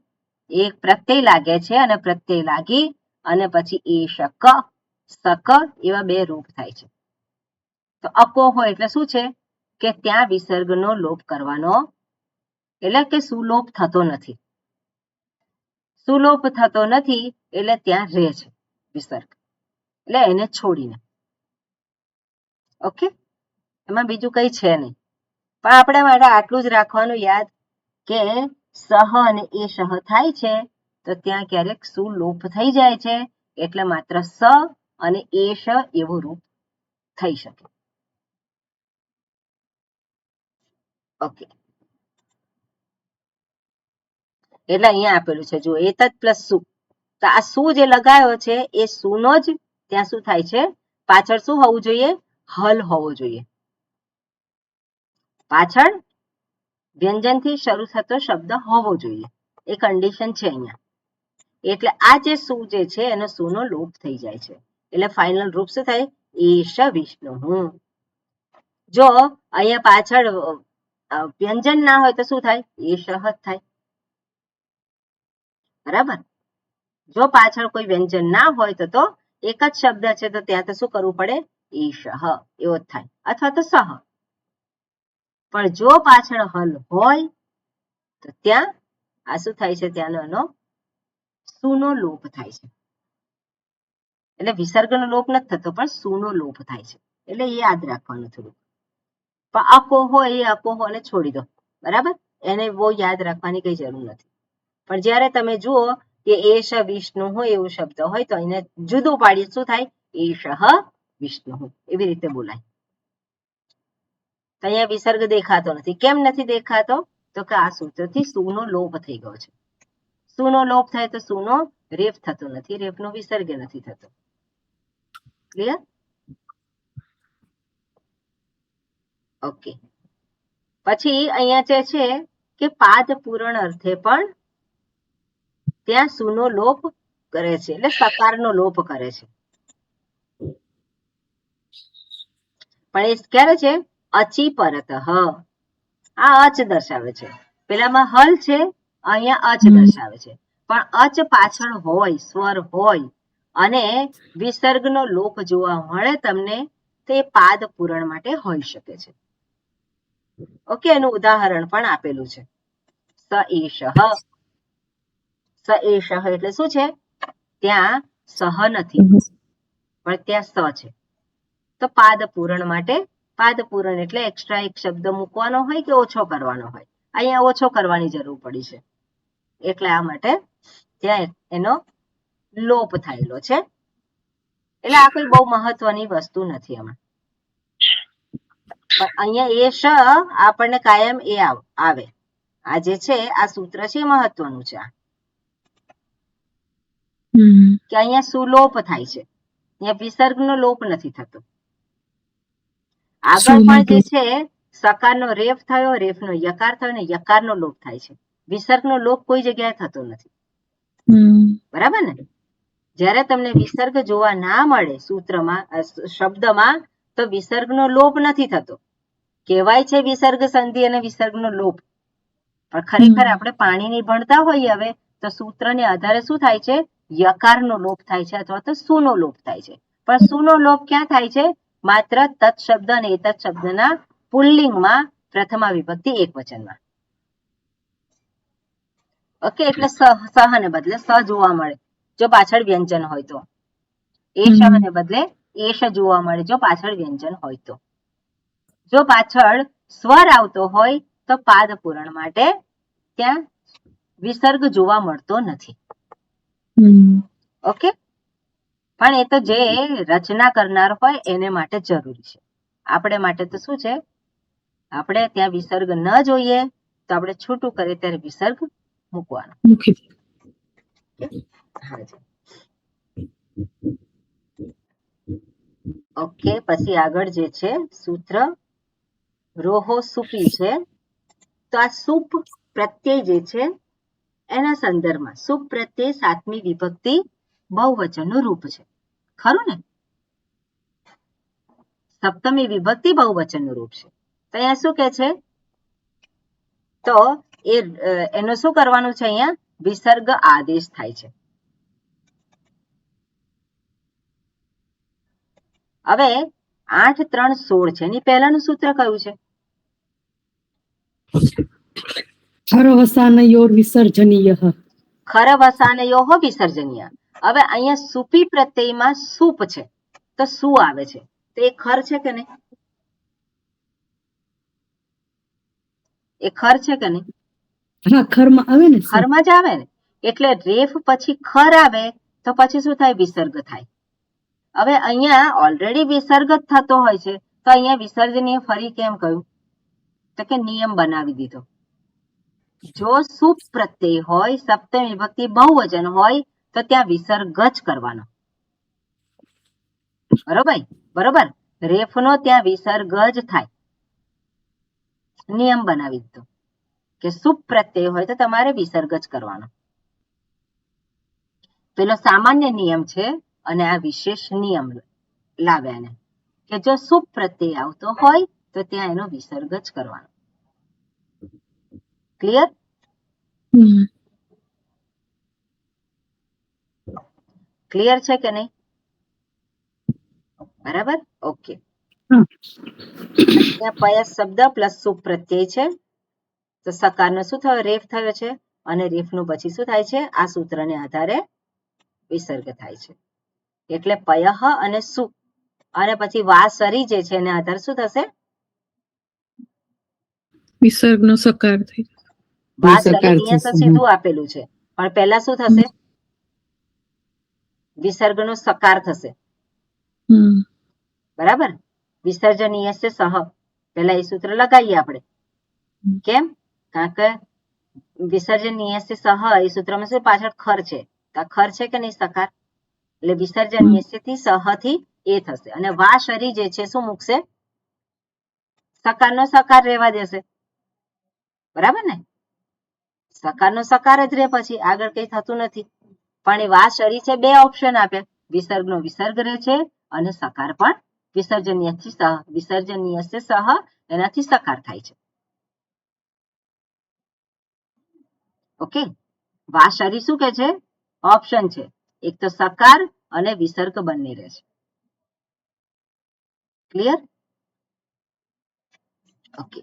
B: એક પ્રત્યય લાગે છે અને પ્રત્યય લાગી અને પછી એ શક સક એવા બે રૂપ થાય છે. તો અકોહો એટલે શું છે કે ત્યાં વિસર્ગનો લોપ કરવાનો, એટલે કે સુલોપ થતો નથી. સુલોપ થતો નથી એટલે ત્યાં રહે છે વિસર્ગ, એટલે એને છોડીને. ઓકે, એમાં બીજું કઈ છે નહીં. પણ આપણે માટે આટલું જ રાખવાનું યાદ કે સહ અને એષઃ થાય છે તો ત્યાં ક્યારેક સુલોપ થઈ જાય છે, એટલે માત્ર સ અને એષ એવું રૂપ થઈ શકે. ઓકે, એટલે અહીંયા આપેલું છે જો એતદ પ્લસ સુ, તો આ સુ જે લગાયો છે એ સુનો જ ત્યાં શું થાય છે, પાછળ શું હોવું જોઈએ, હલ હોવો જોઈએ. પાછળ વ્યંજનથી શરૂ થતો શબ્દ હોવો જોઈએ, એ કન્ડિશન છે અહીંયા. એટલે આ જે સુ જે છે એનો સુનો લોપ થઈ જાય છે. એટલે ફાઇનલ રૂપ શું થાય, એષ વિષ્ણુ. જો અહીંયા પાછળ વ્યંજન ના હોય તો શું થાય, એષ જ થાય. બરાબર. જો પાછળ કોઈ વ્યંજન ના હોય તો એક જ શબ્દ છે તો ત્યાં તો શું કરવું પડે, એષ એવો જ થાય, અથવા તો સહ. પણ જો પાછળ હલ હોય તો ત્યાં આ શું થાય છે, ત્યાંનો એનો સુનો લોપ થાય છે. એટલે વિસર્ગનો લોપ નથી થતો પણ સુનો લોપ થાય છે. એટલે એ યાદ રાખવાનું થોડું. પણ અકો હોય એ અકો ને છોડી દો. બરાબર, એને બહુ યાદ રાખવાની કઈ જરૂર નથી. પણ જ્યારે તમે જુઓ કે એષ વિષ્ણુ હોય એવું શબ્દ હોય તો એને જુદું પાડીએ શું થાય, એષ વિષ્ણુ, એવી રીતે બોલાય. તો અહીંયા વિસર્ગ દેખાતો નથી. કેમ નથી દેખાતો, તો કે આ સૂત્રથી સુનો લોપ થઈ ગયો છે. સુનો લોપ થાય તો સુનો રેફ થતો નથી, રેફનો વિસર્ગ નથી થતો. ક્લિયર? ઓકે. પછી અહીંયા જે છે કે પાદ પૂરણ અર્થે પણ ત્યાં સુનો લોપ કરે છે, એટલે સકારનો લોપ કરે છે. પણ એ ક્યારે છે, અચી પરત. આ અચ દર્શાવે છે. પેલામાં હલ છે, અહીંયા અચ દર્શાવે છે. પણ અચ પાછળ હોય, સ્વર હોય અને વિસર્ગનો લોપ જોવા મળે તમને, તે પાદ પૂરણ માટે હોઈ શકે છે. ઓકે, એનું ઉદાહરણ પણ આપેલું છે. સ એષ. સ એષ એટલે શું છે, ત્યાં સહ નથી પણ ત્યાં સ છે. તો પાદ પૂરણ માટે, પાદ પૂરણ એટલે એક્સ્ટ્રા એક શબ્દ મૂકવાનો હોય કે ઓછો કરવાનો હોય. અહીંયા ઓછો કરવાની જરૂર પડી છે, એટલે આ માટે ત્યાં એનો લોપ થયેલો છે. એટલે આ કોઈ બહુ મહત્વની વસ્તુ નથી આમાં. પણ અહીંયા એ શ આપણને કાયમ એ આવે. આ જે છે આ સૂત્ર છે એ મહત્વનું છે, કે અહીંયા સુલોપ થાય છે, અહીંયા વિસર્ગનો લોપ નથી થતો. આગળ પણ જે છે સકારનો રેફ થયો, રેફનો યકાર થયો ને યકારનો લોપ થાય છે. વિસર્ગનો લોપ કોઈ જગ્યાએ થતો નથી. બરાબર ને? જ્યારે તમને વિસર્ગ જોવા ના મળે સૂત્રમાં, શબ્દમાં, તો વિસર્ગનો લોપ નથી થતો. કહેવાય છે વિસર્ગ સંધિ અને વિસર્ગનો લોપ, પણ ખરેખર આપણે પાણીની ભણતા હોઈએ હવે તો સૂત્રને આધારે શું થાય છે, યકારનો લોપ થાય છે અથવા તો સુનો લોપ થાય છે. પણ સુનો લોપ ક્યાં થાય છે, માત્ર તત્ શબ્દ અને એતત શબ્દના પુલ્લિંગમાં, પ્રથમા વિભક્તિ એકવચનમાં. ઓકે, એટલે સહ ને બદલે સ જોવા મળે જો પાછળ વ્યંજન હોય તો. એષ ને બદલે એષ જોવા મળે જો પાછળ વ્યંજન હોય તો. જો પાછળ સ્વર આવતો હોય તો પાદ પૂરણ માટે ત્યાં વિસર્ગ જોવા મળતો નથી. ઓકે, પણ એ તો જે રચના કરનાર હોય એને માટે જરૂરી છે. આપણે માટે તો શું છે, આપણે ત્યાં વિસર્ગ ન જોઈએ તો આપણે છૂટું કરીએ ત્યારે વિસર્ગ મૂકવાનો. ઓકે, પછી આગળ જે છે સૂત્ર રોહો સુપી છે. તો આ સુપ પ્રત્યય જે છે એના સંદર્ભમાં સુપ પ્રત્યય સાતમી વિભક્તિ બહુવચનનું રૂપ છે, ખરું ને? સપ્તમી વિભક્તિ બહુવચનનું રૂપ છે. તો અહીંયા શું કે છે, તો એનો શું કરવાનું છે, અહીંયા વિસર્ગ આદેશ થાય છે. હવે 8, 3, 16 છે, એની પહેલાનું સૂત્ર કયું છે?
A: ખરવસાનયોર વિસર્જનીય.
B: ખરવસાનયોઃ વિસર્જનીય. હવે અહીંયા સુપી પ્રત્યયમાં સુપ છે તો શું આવે છે, તો એ ખર છે કે નહીં? એ ખર છે કે નહીં?
A: હા, ખરમાં આવે ને,
B: ખરમાં જ આવે ને. એટલે રેફ પછી ખર આવે તો પછી શું થાય, વિસર્ગ થાય. હવે અહીંયા ઓલરેડી વિસર્ગ જ થતો હોય છે તો અહીંયા વિસર્જનીય ફરી કેમ કહ્યું, તો કે નિયમ બનાવી દીધો. જો સુપ પ્રત્યય હોય, સપ્તમી વિભક્તિ બહુવચન હોય તો ત્યાં વિસર્ગ જ કરવાનો. બરોબર. રેફનો ત્યાં વિસર્ગ જ થાય. નિયમ બનાવી દીધો કે સુપ પ્રત્યય હોય તો તમારે વિસર્ગ જ કરવાનો. પેલો સામાન્ય નિયમ છે અને આ વિશેષ નિયમ લાવ્યા ને કે જો સુપ પ્રત્યય આવતો હોય તો ત્યાં એનો વિસર્ગ જ કરવાનો. ક્લિયર? ક્લિયર છે કે નહીં? બરાબર, ઓકે. ત્યાં પયસ શબ્દ પ્લસ સુપ પ્રત્યય છે તો સકારનો શું થયો? રેફ થયો છે અને રેફનું પછી શું થાય છે? આ સૂત્રને આધારે વિસર્ગ થાય છે. એટલે પયઃ અને સુપ અને પછી વાસરી જે છે એને આધારે શું થશે?
D: વિસર્ગનો સકાર થઈ
B: વાસરી નિયસ સીધું આપેલું છે પણ પહેલા શું થશે? વિસર્ગનો સકાર થશે. બરાબર, વિસર્જનીય સહ પેલા એ સૂત્ર લગાવીએ આપણે. કેમ? કારણ કે વિસર્જનીય સહ એ સૂત્રમાં શું પાછળ ખર છે, ખર છે કે નહીં સકાર, એટલે વિસર્જનીય થી સહ થી એ થશે અને વા શરી જે છે શું મૂકશે? સકારનો સકાર રહેવા દેશે. બરાબર ને? સકારનો સકાર જ રહે, પછી આગળ કઈ થતું નથી. પણ એ વા શરી છે, બે ઓપ્શન આપે, વિસર્ગનો વિસર્ગ રહે છે અને સકાર પણ વિસર્જનીય સહ એનાથી સકાર થાય છે. ઓકે, વા શરી શું કે છે? ઓપ્શન છે, એક તો સકાર અને વિસર્ગ બંને રહે છે. ક્લિયર? ઓકે,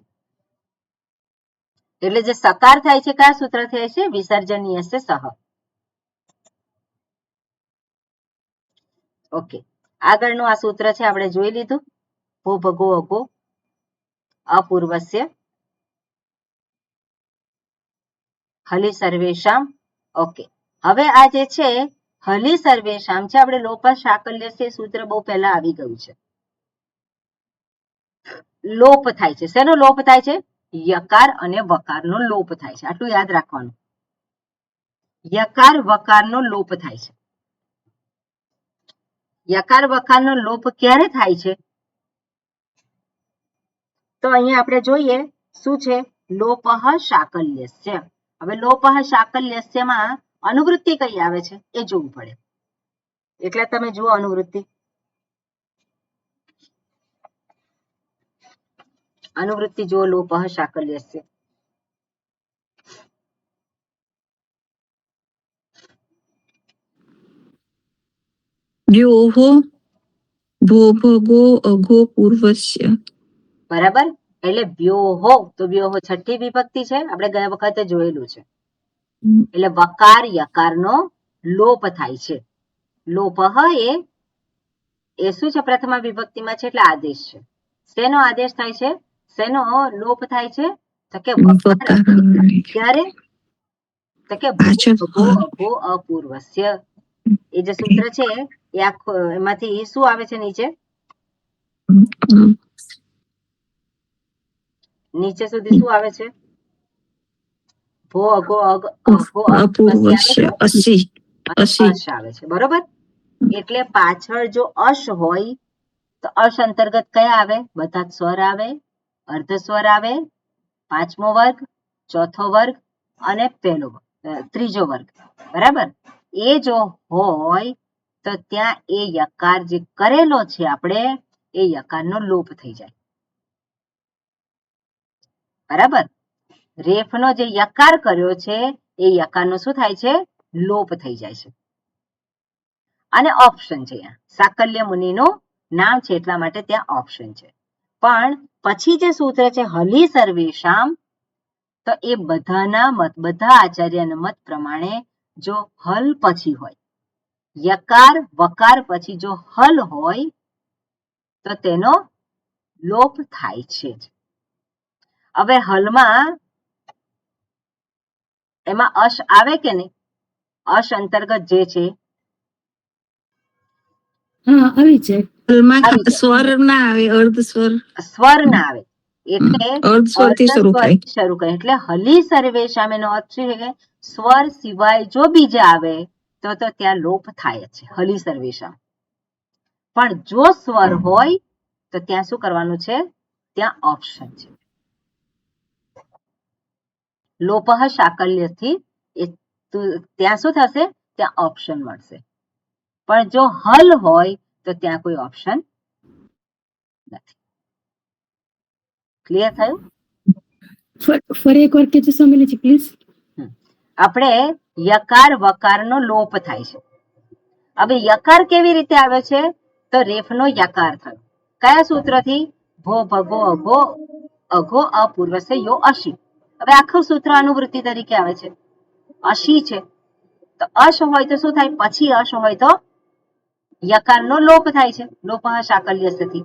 B: એટલે જે સકાર થાય છે કયા સૂત્ર થાય છે? વિસર્જનીય સહ. ઓકે, આગળનું આ સૂત્ર છે આપણે જોઈ લીધું. ભો ભગો અભો અપૂર્વસ્ય હલી સર્વેશામ. ઓકે, હવે આ જે છે હલી સર્વેશામ છે, આપણે લોપ સાકલ્ય છે સૂત્ર બહુ પહેલા આવી ગયું છે. લોપ થાય છે. શેનો લોપ થાય છે? યકાર અને વકારનો લોપ થાય છે. આટલું યાદ રાખવાનું. યકાર વકારનો લોપ થાય છે. યકાર વકારનો લોપ ક્યારે થાય છે? તો અહીંયા આપણે જોઈએ શું છે? લોપઃ સાકલ્યસ્ય. હવે લોપઃ સાકલ્યસ્યમાં અનુવૃત્તિ કઈ આવે છે એ જોવું પડે. એટલે તમે જુઓ અનુવૃત્તિ. અનુવૃત્તિ જુઓ લોપઃ સાકલ્યસ્ય.
D: વ્યોહો ભો ભગો અઘો પૂર્વસ્ય.
B: બરાબર, એટલે વ્યોહો, તો વ્યોહો છઠ્ઠી વિભક્તિ છે, આપણે ગયા વખતે જોયેલું છે. એટલે વકાર યકારનો લોપ થાય છે. લોપઃ એ શું છે? પ્રથમા વિભક્તિમાં છે એટલે આદેશ છે. શેનો આદેશ થાય છે? શેનો લોપ થાય છે? તો કે ક્યારે? તો કે ભો અભો અપૂર્વસ્ય. એ જે સૂત્ર છે એ આખો એમાંથી શું આવે છે? નીચે સુધી શું આવે છે? ભો અઘો
D: અપૂર્વસ્ય અસી
B: અશ આવે છે. બરોબર, એટલે પાછળ જો અશ હોય તો અશ અંતર્ગત કયા આવે? બધા સ્વર આવે, અર્ધ સ્વર આવે, પાંચમો વર્ગ, ચોથો વર્ગ અને ત્રીજો વર્ગ. બરાબર, એ જો હોય તો ત્યાં એ યકાર જે કરેલો છે આપણે એ યકારનો લોપ થઈ જાય. બરાબર, રેફનો જે યકાર કર્યો છે એ યકારનો શું થાય છે? લોપ થઈ જાય છે. અને ઓપ્શન છે, સાકલ્ય મુનિનું નામ છે એટલા માટે ત્યાં ઓપ્શન છે. પણ પછી જે સૂત્ર છે હલી સર્વેશામ, તો એ બધા આચાર્યના મત પ્રમાણે જો હલ પછી હોય, યકાર વકાર પછી જો હલ હોય તો તેનો લોપ થાય છે. હવે હલમાં એમાં અશ આવે કે નહીં? અશ અંતર્ગત જે છે
A: આવી જાય.
D: સ્વર ના આવે, અર્ધ સ્વર.
B: સ્વર ના આવે એટલે
D: અર્ધ સ્વરથી શરૂ થાય.
B: એટલે હલી સર્વેશામ એનો અર્થ શું છે? સ્વર સિવાય જો બીજા આવે તો ત્યાં લોપ થાય જ છે, હલી સર્વેશામ. પણ જો સ્વર હોય તો ત્યાં શું કરવાનું છે? ત્યાં ઓપ્શન છે. લોપઃ શાકલ્યથી ત્યાં શું થશે? ત્યાં ઓપ્શન મળશે. પણ જો હલ હોય તો ત્યાં કોઈ ઓપ્શન નથી. ક્લિયર થયું?
A: ફરી એકવાર કહેજો સ્વામીજી પ્લીઝ.
B: આપણે યકાર વકારનો લોપ થાય છે. હવે યકાર કેવી રીતે આવે છે? તો રેફનો યકાર થયો. કયા સૂત્રથી? ભો ભગો અઘો અઘો અપૂર્વસે યો અશી. હવે આખું સૂત્ર અનુવૃત્તિ તરીકે આવે છે. અશી છે તો અશ હોય તો શું થાય? પછી અશ હોય તો યકારનો લોપ થાય છે, લોપઃ શાકલ્યસ્યથી.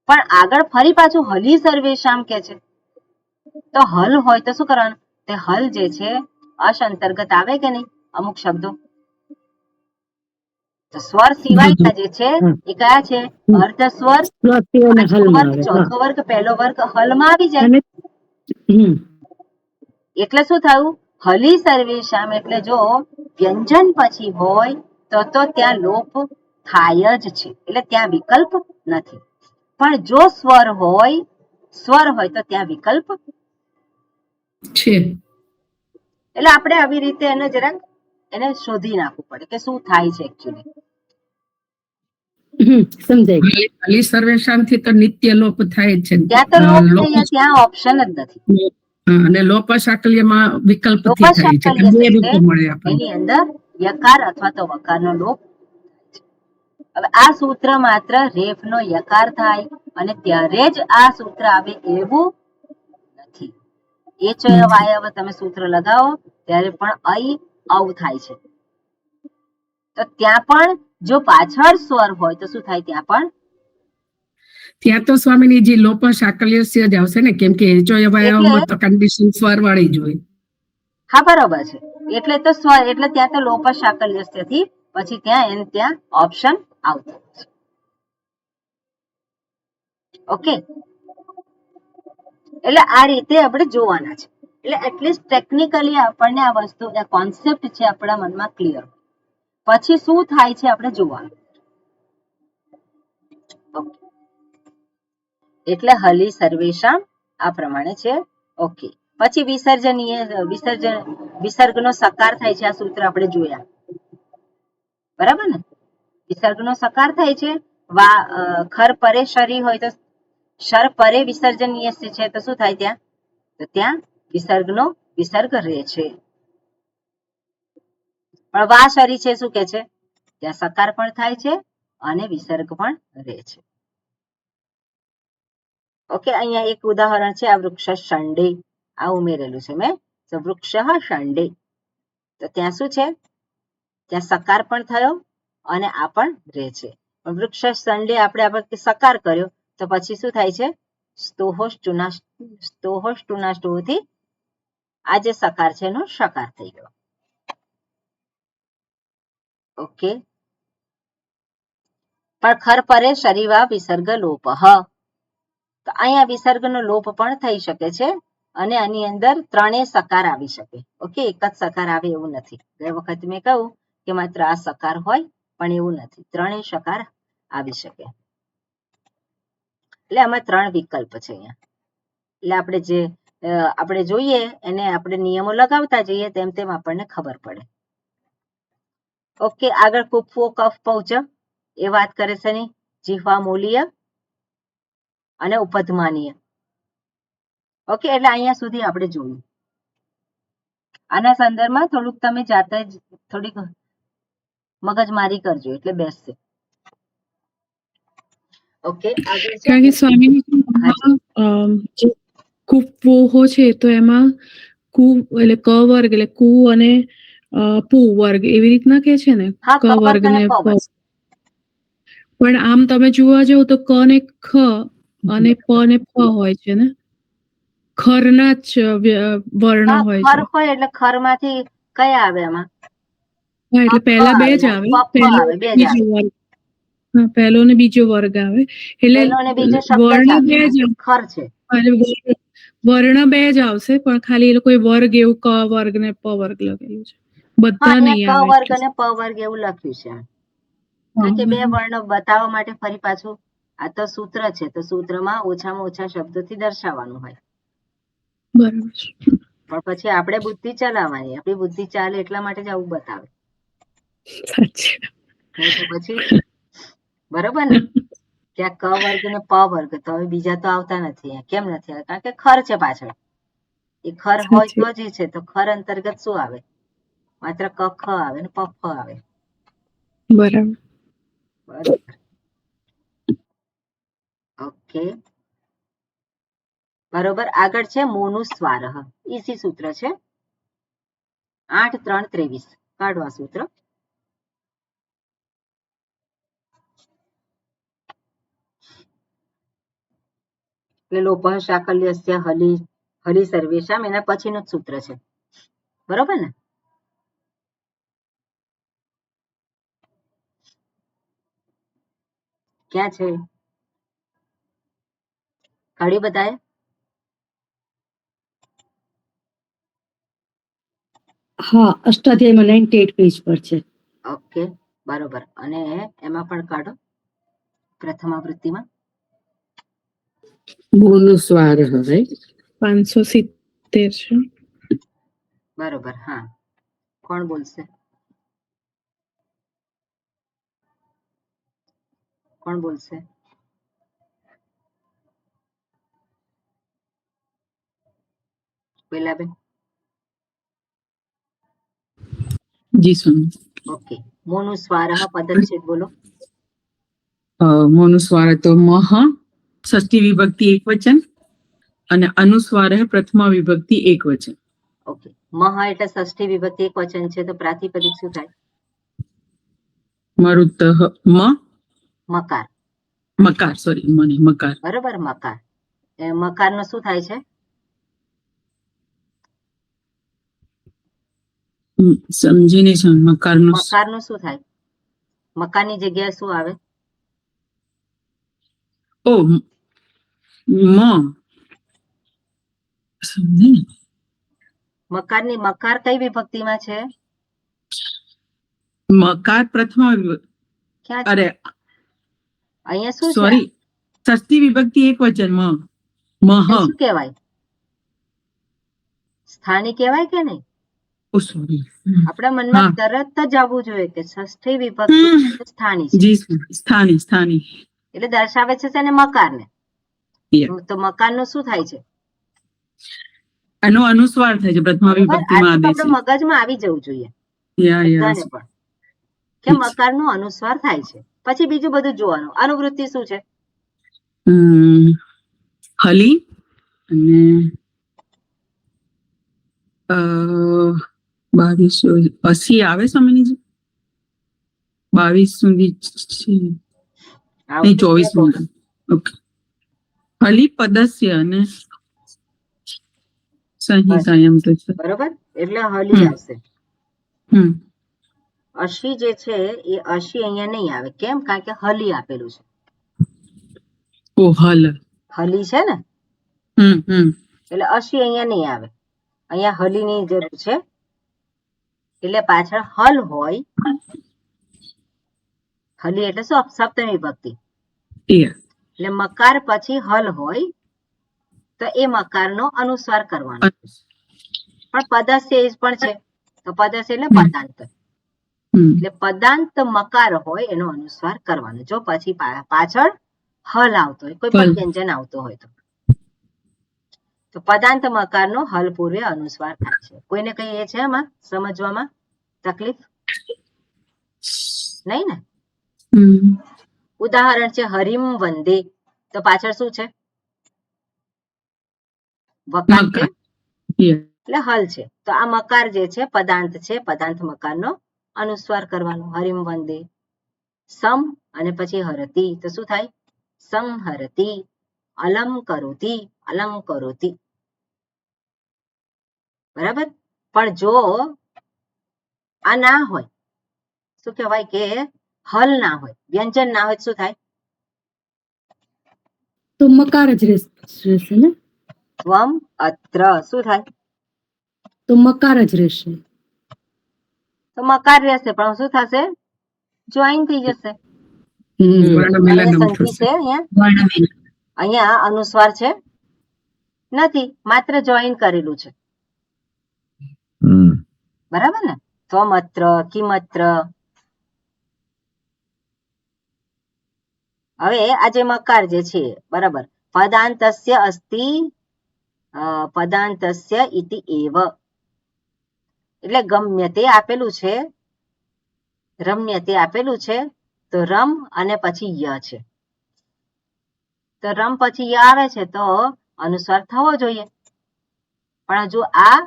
B: પણ આગળ ફરી પાછું હલી સર્વેશામ કે છે, તો હલ હોય તો શું કરવાનું? તે હલ જે છે અશ અંતર્ગત આવે કે નહીં? અમુક શબ્દો તો સ્વર સિવાયના જે છે એ કયા છે? અર્ધ સ્વર, ચોથો વર્ગ, પહેલો વર્ગ હલમાં આવી જાય. એટલે શું થયું? હલી સર્વેશામ એટલે જો વ્યંજન પછી હોય તો ત્યાં લોપ થાય જ છે, એટલે ત્યાં વિકલ્પ નથી. પણ જો સ્વર હોય તો ત્યાં વિકલ્પ
C: છે.
B: એટલે આપણે આવી રીતે એને જરાક એને શોધી નાખવું પડે કે શું થાય છે એકચ્યુઅલી.
A: સમજાય.
C: હલી સર્વેશામ થી તો નિત્ય લોપ થાય છે.
B: ત્યાં તો લોપ થઈ, ત્યાં ઓપ્શન જ નથી.
C: અને લોપ શાકલ્યમાં વિકલ્પ
B: લોપ
C: થાય છે,
B: શાકલ્ય
C: બે રૂપો મળે આપણને.
B: એની અંદર યકાર અથવા તો વકારનો લોપ. હવે આ સૂત્ર માત્ર રેફનો યકાર થાય અને ત્યારે જ આ સૂત્ર આવે એવું નથી. એ ચય વાયવ તમે સૂત્ર લગાવો ત્યારે પણ અઈ અવ થાય છે. તો ત્યાં પણ જો પાછળ સ્વર હોય તો શું થાય? ત્યાં
C: તો સ્વામીની લોપ શાકલ્યસ્ય જ આવશે ને, કેમ કે એચોયવાયમાં તો કન્ડિશન સ્વર વાળી જ હોય.
B: હા બરોબર છે. એટલે તો સ્વર એટલે ત્યાં તો લોપ શાકલ્યસ્યથી પછી ત્યાં ઓપ્શન આવતો છે. ઓકે, એટલે આ રીતે આપણે જોવાના છે. એટલે એટલીસ્ટ ટેકનિકલી આપણને આ વસ્તુ કોન્સેપ્ટ છે આપણા મનમાં ક્લિયર. પછી શું થાય છે આપણે જોવાનું. ઓકે, એટલે હલી સર્વેશામ આ પ્રમાણે છે. ઓકે, પછી વિસર્ગનો સકાર થાય છે. આ સૂત્ર આપણે જોયા, બરાબર ને? વિસર્ગનો સકાર થાય છે. ખર પરે શરી હોય તો શર પરે વિસર્જનીય છે તો શું થાય? ત્યાં વિસર્ગનો વિસર્ગ રહે છે. પણ વા શરી છે શું કે છે? ત્યાં સકાર પણ થાય છે અને વિસર્ગ પણ રહે છે. ઓકે, અહીંયા એક ઉદાહરણ છે. આ વૃક્ષ શંડે આ ઉમેરેલું છે મેં. વૃક્ષ શંડે, તો ત્યાં શું છે? ત્યાં સકાર પણ થયો અને આ પણ રહે છે. વૃક્ષ શંડે આપણે સકાર કર્યો તો પછી શું થાય છે? સ્તોહોષ્ટુનાષ્ટોથી આ જે સકાર છે એનો શકાર થઈ ગયો. ઓકે, પણ ખર પરે શરીવા વિસર્ગ લોપ, તો અહીંયા વિસર્ગનો લોપ પણ થઈ શકે છે અને આની અંદર ત્રણેય સકાર આવી શકે. ઓકે, એક જ સકાર આવે એવું નથી. ગઈ વખત મેં કહ્યું કે માત્ર આ સકાર હોય, પણ એવું નથી, ત્રણેય સકાર આવી શકે. એટલે આમાં ત્રણ વિકલ્પ છે અહીંયા. એટલે આપણે જોઈએ એને આપણે નિયમો લગાવતા જઈએ તેમ તેમ આપણને ખબર પડે. ઓકે, આગળ કુફો કફ પૌચ એ વાત કરે છે ને, જીહવા મૂલ્ય અને ઉપધમાનીય. ઓકે, એટલે અહીંયા સુધી આપણે જોયું. આના સંદર્ભમાં થોડુંક તમે જાતે જ થોડીક મગજમારી કરજો એટલે બેસશે. ઓકે,
E: કારણ કે સ્વામી જે કુપોહો છે તો એમાં કુ એટલે ક વર્ગ એટલે કુ અને પુ વર્ગ એવી રીતના કે છે ને, ક વર્ગ ને પ. પણ આમ તમે જોવા જાવ તો ક ને ખ અને પ ને ફ હોય છે ને, ખરના જ વર્ણ હોય છે.
B: ખર હોય એટલે ખર માંથી કયા આવે એમાં?
E: હા, એટલે પહેલા બે જ આવે, પહેલો ને બીજો વર્ગ આવે. એટલે વર્ણ બે જ
B: ખર છે,
E: વર્ણ બે જ આવશે, પણ ખાલી એ લોકોએ વર્ગ એવું ક વર્ગ ને પ વર્ગ લખેલું છે. બધા નહીં
B: ક
E: આવે
B: વર્ગ અને પ વર્ગ એવું લખ્યું છે કારણ કે બે વર્ણ બતાવવા માટે ફરી પાછું આ તો સૂત્ર છે તો સૂત્રમાં ઓછામાં ઓછા શબ્દોથી દર્શાવવાનું હોય
E: બરાબર છે.
B: પણ પછી આપણે બુદ્ધિ ચલાવવાની આપણી બુદ્ધિ ચાલે એટલા માટે જ આવું બતાવે
E: સાચી વાત.
B: નહીં તો પછી બરોબર ને કે આ ક વર્ગ ને પ વર્ગ તો હવે બીજા તો આવતા નથી કેમ નથી આવતા કારણ કે ખર છે પાછળ એ ખર હોય
E: સાચી
B: તો જ છે તો ખર અંતર્ગત શું આવે માત્ર ક ખ આવે ને પ ફ આવે
E: બરાબર.
B: બરોબર ઓકે બરોબર આગળ છે મોનું સ્વારહ ઈસી સૂત્ર છે 8-3-23 કાઢો આ સૂત્ર એટલે લોપઃ શાકલ્યસ્ય હલી સર્વેશામ એના પછીનું જ સૂત્ર છે બરોબર ને ક્યાં છે કાઢી બતાય
A: હા, અષ્ટાધ્યાયમાં 98 પેજ પર છે.
B: ઓકે બરોબર અને એમાં પણ કાઢો પ્રથમાવૃત્તિમાં
C: મોનું સ્વાર હવે
E: 570 છે.
B: બરોબર હા કોણ બોલશે કોણ બોલશે બેલાબેન
G: જી સ્વામી.
B: ઓકે મોનું સ્વારહ પદચ્છેદ બોલો
G: મોનુસ્વાર તો મહ ષષ્ઠી વિભક્તિ એક વચન અને અનુસ્વાર પ્રથમા વિભક્તિ એક વચન.
B: ઓકે મહ એટલે ષષ્ઠી વિભક્તિ એક વચન છે તો પ્રાતિપદિક શું થાય
G: મરુતઃ
B: મકાર
G: મકાર સોરી મને મકાર
B: બરોબર મકાર એ મકારનો શું થાય છે
G: સમજીને છે મકારનું
B: મકારનું શું થાય મકારની જગ્યાએ શું આવે
G: ઓ મ સમજી ને
B: મકારની મકાર કઈ વિભક્તિમાં છે
G: મકાર પ્રથમા
B: ક્યાં છે
G: અરે
B: અહીંયા શું છે
G: સોરી ષષ્ઠી વિભક્તિ એક વચન મહ
B: એ શું કહેવાય સ્થાની કહેવાય કે નહીં
G: ઓ સોરી
B: આપણા મનમાં તરત જ આવવું જોઈએ કે ષષ્ઠી વિભક્તિ સ્થાની છે
G: જી સ્થાની
B: એટલે દર્શાવે છે તેને મકારને તો મકારનું શું થાય છે
G: એનો અનુસ્વાર થાય છે પ્રથમા વિભક્તિમાં
B: આપણે
G: આદેશ
B: મગજમાં આવી જવું જોઈએ બધાને પણ કે મકારનો અનુસ્વાર થાય છે પછી બીજું બધું જોવાનું અનુવૃત્તિ શું છે
G: હલી અને 2280 આવે સ્વામીજી 22 સુધી નહીં 24 ઓકે હલી પદસ્ય અને સંહિતા એમ તો છે
B: બરોબર એટલે હલી આવશે અશી જે છે એ અશી અહીંયા નહીં આવે કેમ કારણ કે હલી આપેલું છે
G: ઓ
B: હલી છે ને એટલે અશી અહીંયા નહીં આવે અહીંયા હલીની જરૂર છે એટલે પાછળ હલ હોય હલી એટલે શું સપ્તમી વિભક્તિ એટલે મકાર પછી હલ હોય તો એ મકારનો અનુસ્વાર કરવાનો પણ પદસ્ય પણ છે તો પદસ્ય એટલે પદાંત એટલે પદાંત મકાર હોય એનો અનુસ્વાર કરવાનો જો પછી પાછળ હલ આવતો હોય કોઈ પણ વ્યંજન આવતો હોય તો પદાંત મકારનો હલ પૂર્વે અનુસ્વાર થાય છે કોઈને કઈ એ છે આમાં સમજવામાં તકલીફ નહીં ને ઉદાહરણ છે હરિમ વંદે તો પાછળ શું છે વકાર છે એટલે હલ છે તો આ મકાર જે છે પદાંત છે પદાંત મકારનો અનુસ્વાર કરવાનો હરિમ વંદે સમ અને પછી હરતી તો શું થાય સંહરતી અલમ કરોતી બરાબર પણ જો આ ના હોય શું કહેવાય કે હલ ના હોય વ્યંજન ના હોય શું થાય
A: તો મકાર જ રહેશે ને
B: ત્વમ અત્ર શું થાય
A: તો મકાર જ રહેશે
B: તો મકાર રહેશે પણ શું થશે? જોઈન થઈ જશે.
C: વર્ણમેલનમ
B: અહીંયા સંધિ
C: થશે.
B: છે, અહીંયા
F: વર્ણમેલ
B: અહીંયા અનુસ્વાર છે નથી, માત્ર જોઈન કરેલું છે. બરાબર ને? ત્વમત્ર, કિમત્ર. હવે આ જે મકાર જે છે બરાબર, પદાંતસ્ય અસ્તિ પદાંતસ્ય ઇતિ એવ, એટલે ગમ્ય તે આપેલું છે, રમ્ય તે આપેલું છે, તો રમ અને પછી ય છે. તો રમ પછી ય આવે છે તો અનુસ્વાર થવો જોઈએ, પણ હજુ આ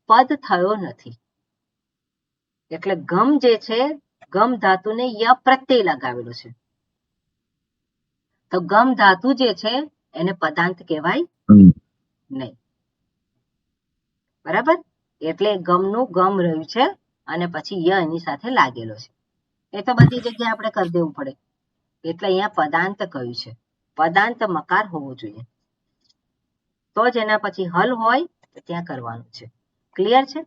B: પદ થયો નથી. એટલે ગમ જે છે, ગમ ધાતુને ય પ્રત્યય લગાવેલો છે, તો ગમ ધાતુ જે છે એને પદાંત કહેવાય નહીં. બરાબર? એટલે ગમનું ગમ રહ્યું છે અને પછી ય એની સાથે લાગેલો છે. એ તો બધી જગ્યાએ આપણે કરી દેવું પડે, એટલે અહીંયા પદાંત કહ્યું છે. પદાંત મકાર હોવો જોઈએ, તો જ એના પછી હલ હોય તો ત્યાં કરવાનું છે. ક્લિયર છે?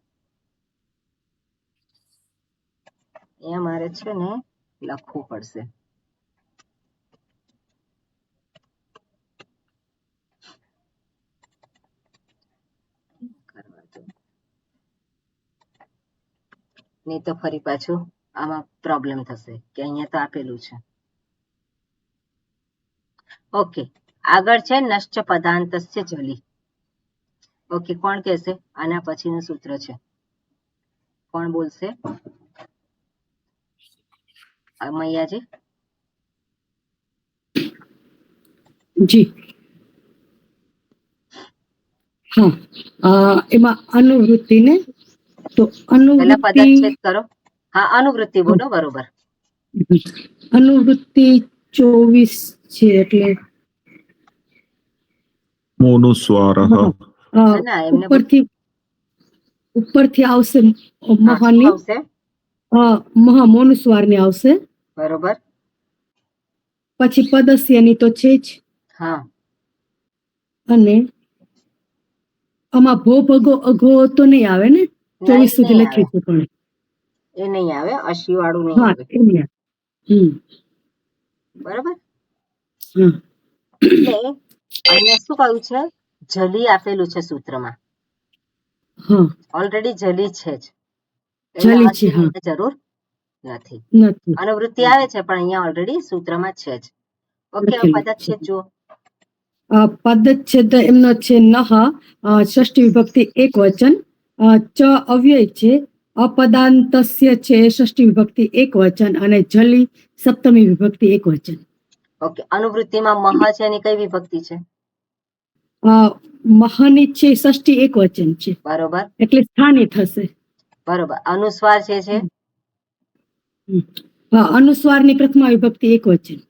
B: અહીંયા મારે છે ને લખવું પડશે. નહીં તો ફરી પાછું આમાં પ્રોબ્લેમ થશે કે અહીંયા તો આપેલું છે. ઓકે, આગળ છે નશ્ચ પદાંતસ્ય જલી. ઓકે, કોણ કહેશે? આના પછીનું સૂત્ર છે, કોણ બોલશે? મૈયાજી.
A: જી હા, એમાં અનુવૃત્તિ ને, તો
B: પહેલા
A: અનુવૃત્તિ
B: પદચ્છેદ કરો. હા, અનુવૃત્તિ બોલો. બરોબર.
A: અનુવૃત્તિ 24 છે, એટલે
H: મોનુસ્વારઃ.
B: ના, એમને
A: ઉપરથી આવશે
B: હા, શું
A: મહાની,
B: આવશે?
A: મહામોનુસ્વાર ની આવશે,
B: બરોબર.
A: પછી પદસ્યની તો છે જ,
B: હા,
A: અને આમાં ભો ભગો અઘો તો નહીં આવે ને? 24 સુધી
B: નહીં આવે,
A: લખ્યું છે પણ
B: એ નહીં આવે, અશી વાળું નહીં
A: હા
B: આવે.
A: એ નહીં આવે.
B: બરોબર.
A: હમ
B: એટલે અહીંયા શું કહ્યું છે? જલી આપેલું છે સૂત્રમાં,
A: હા
B: ઓલરેડી જલી છે જ,
A: જલી છે,
B: અશી
A: હા.
B: ની જરૂર નથી.
A: નથી
B: અનુવૃત્તિ આવે છે પણ અહીંયા ઓલરેડી સૂત્રમાં છે જ. ઓકે,
A: લખેલું
B: પદચ્છેદ જુઓ.
A: પદચ્છેદ એમનો છે નહ, ષષ્ઠી વિભક્તિ એક વચન, ચ અવ્યય છે, અપદાંતસ્ય છે ષષ્ઠી વિભક્તિ એક વચન, અને જલી સપ્તમી વિભક્તિ એક વચન.
B: ઓકે, અનુવૃત્તિમાં મહ છે એની કઈ વિભક્તિ છે?
A: મહાની છે ષષ્ઠી એક વચન છે,
B: બરોબર.
A: એટલે સ્થાની થશે.
B: બરોબર. અનુસ્વાર છે
A: અનુસ્વારની પ્રથમા વિભક્તિ એક વચન.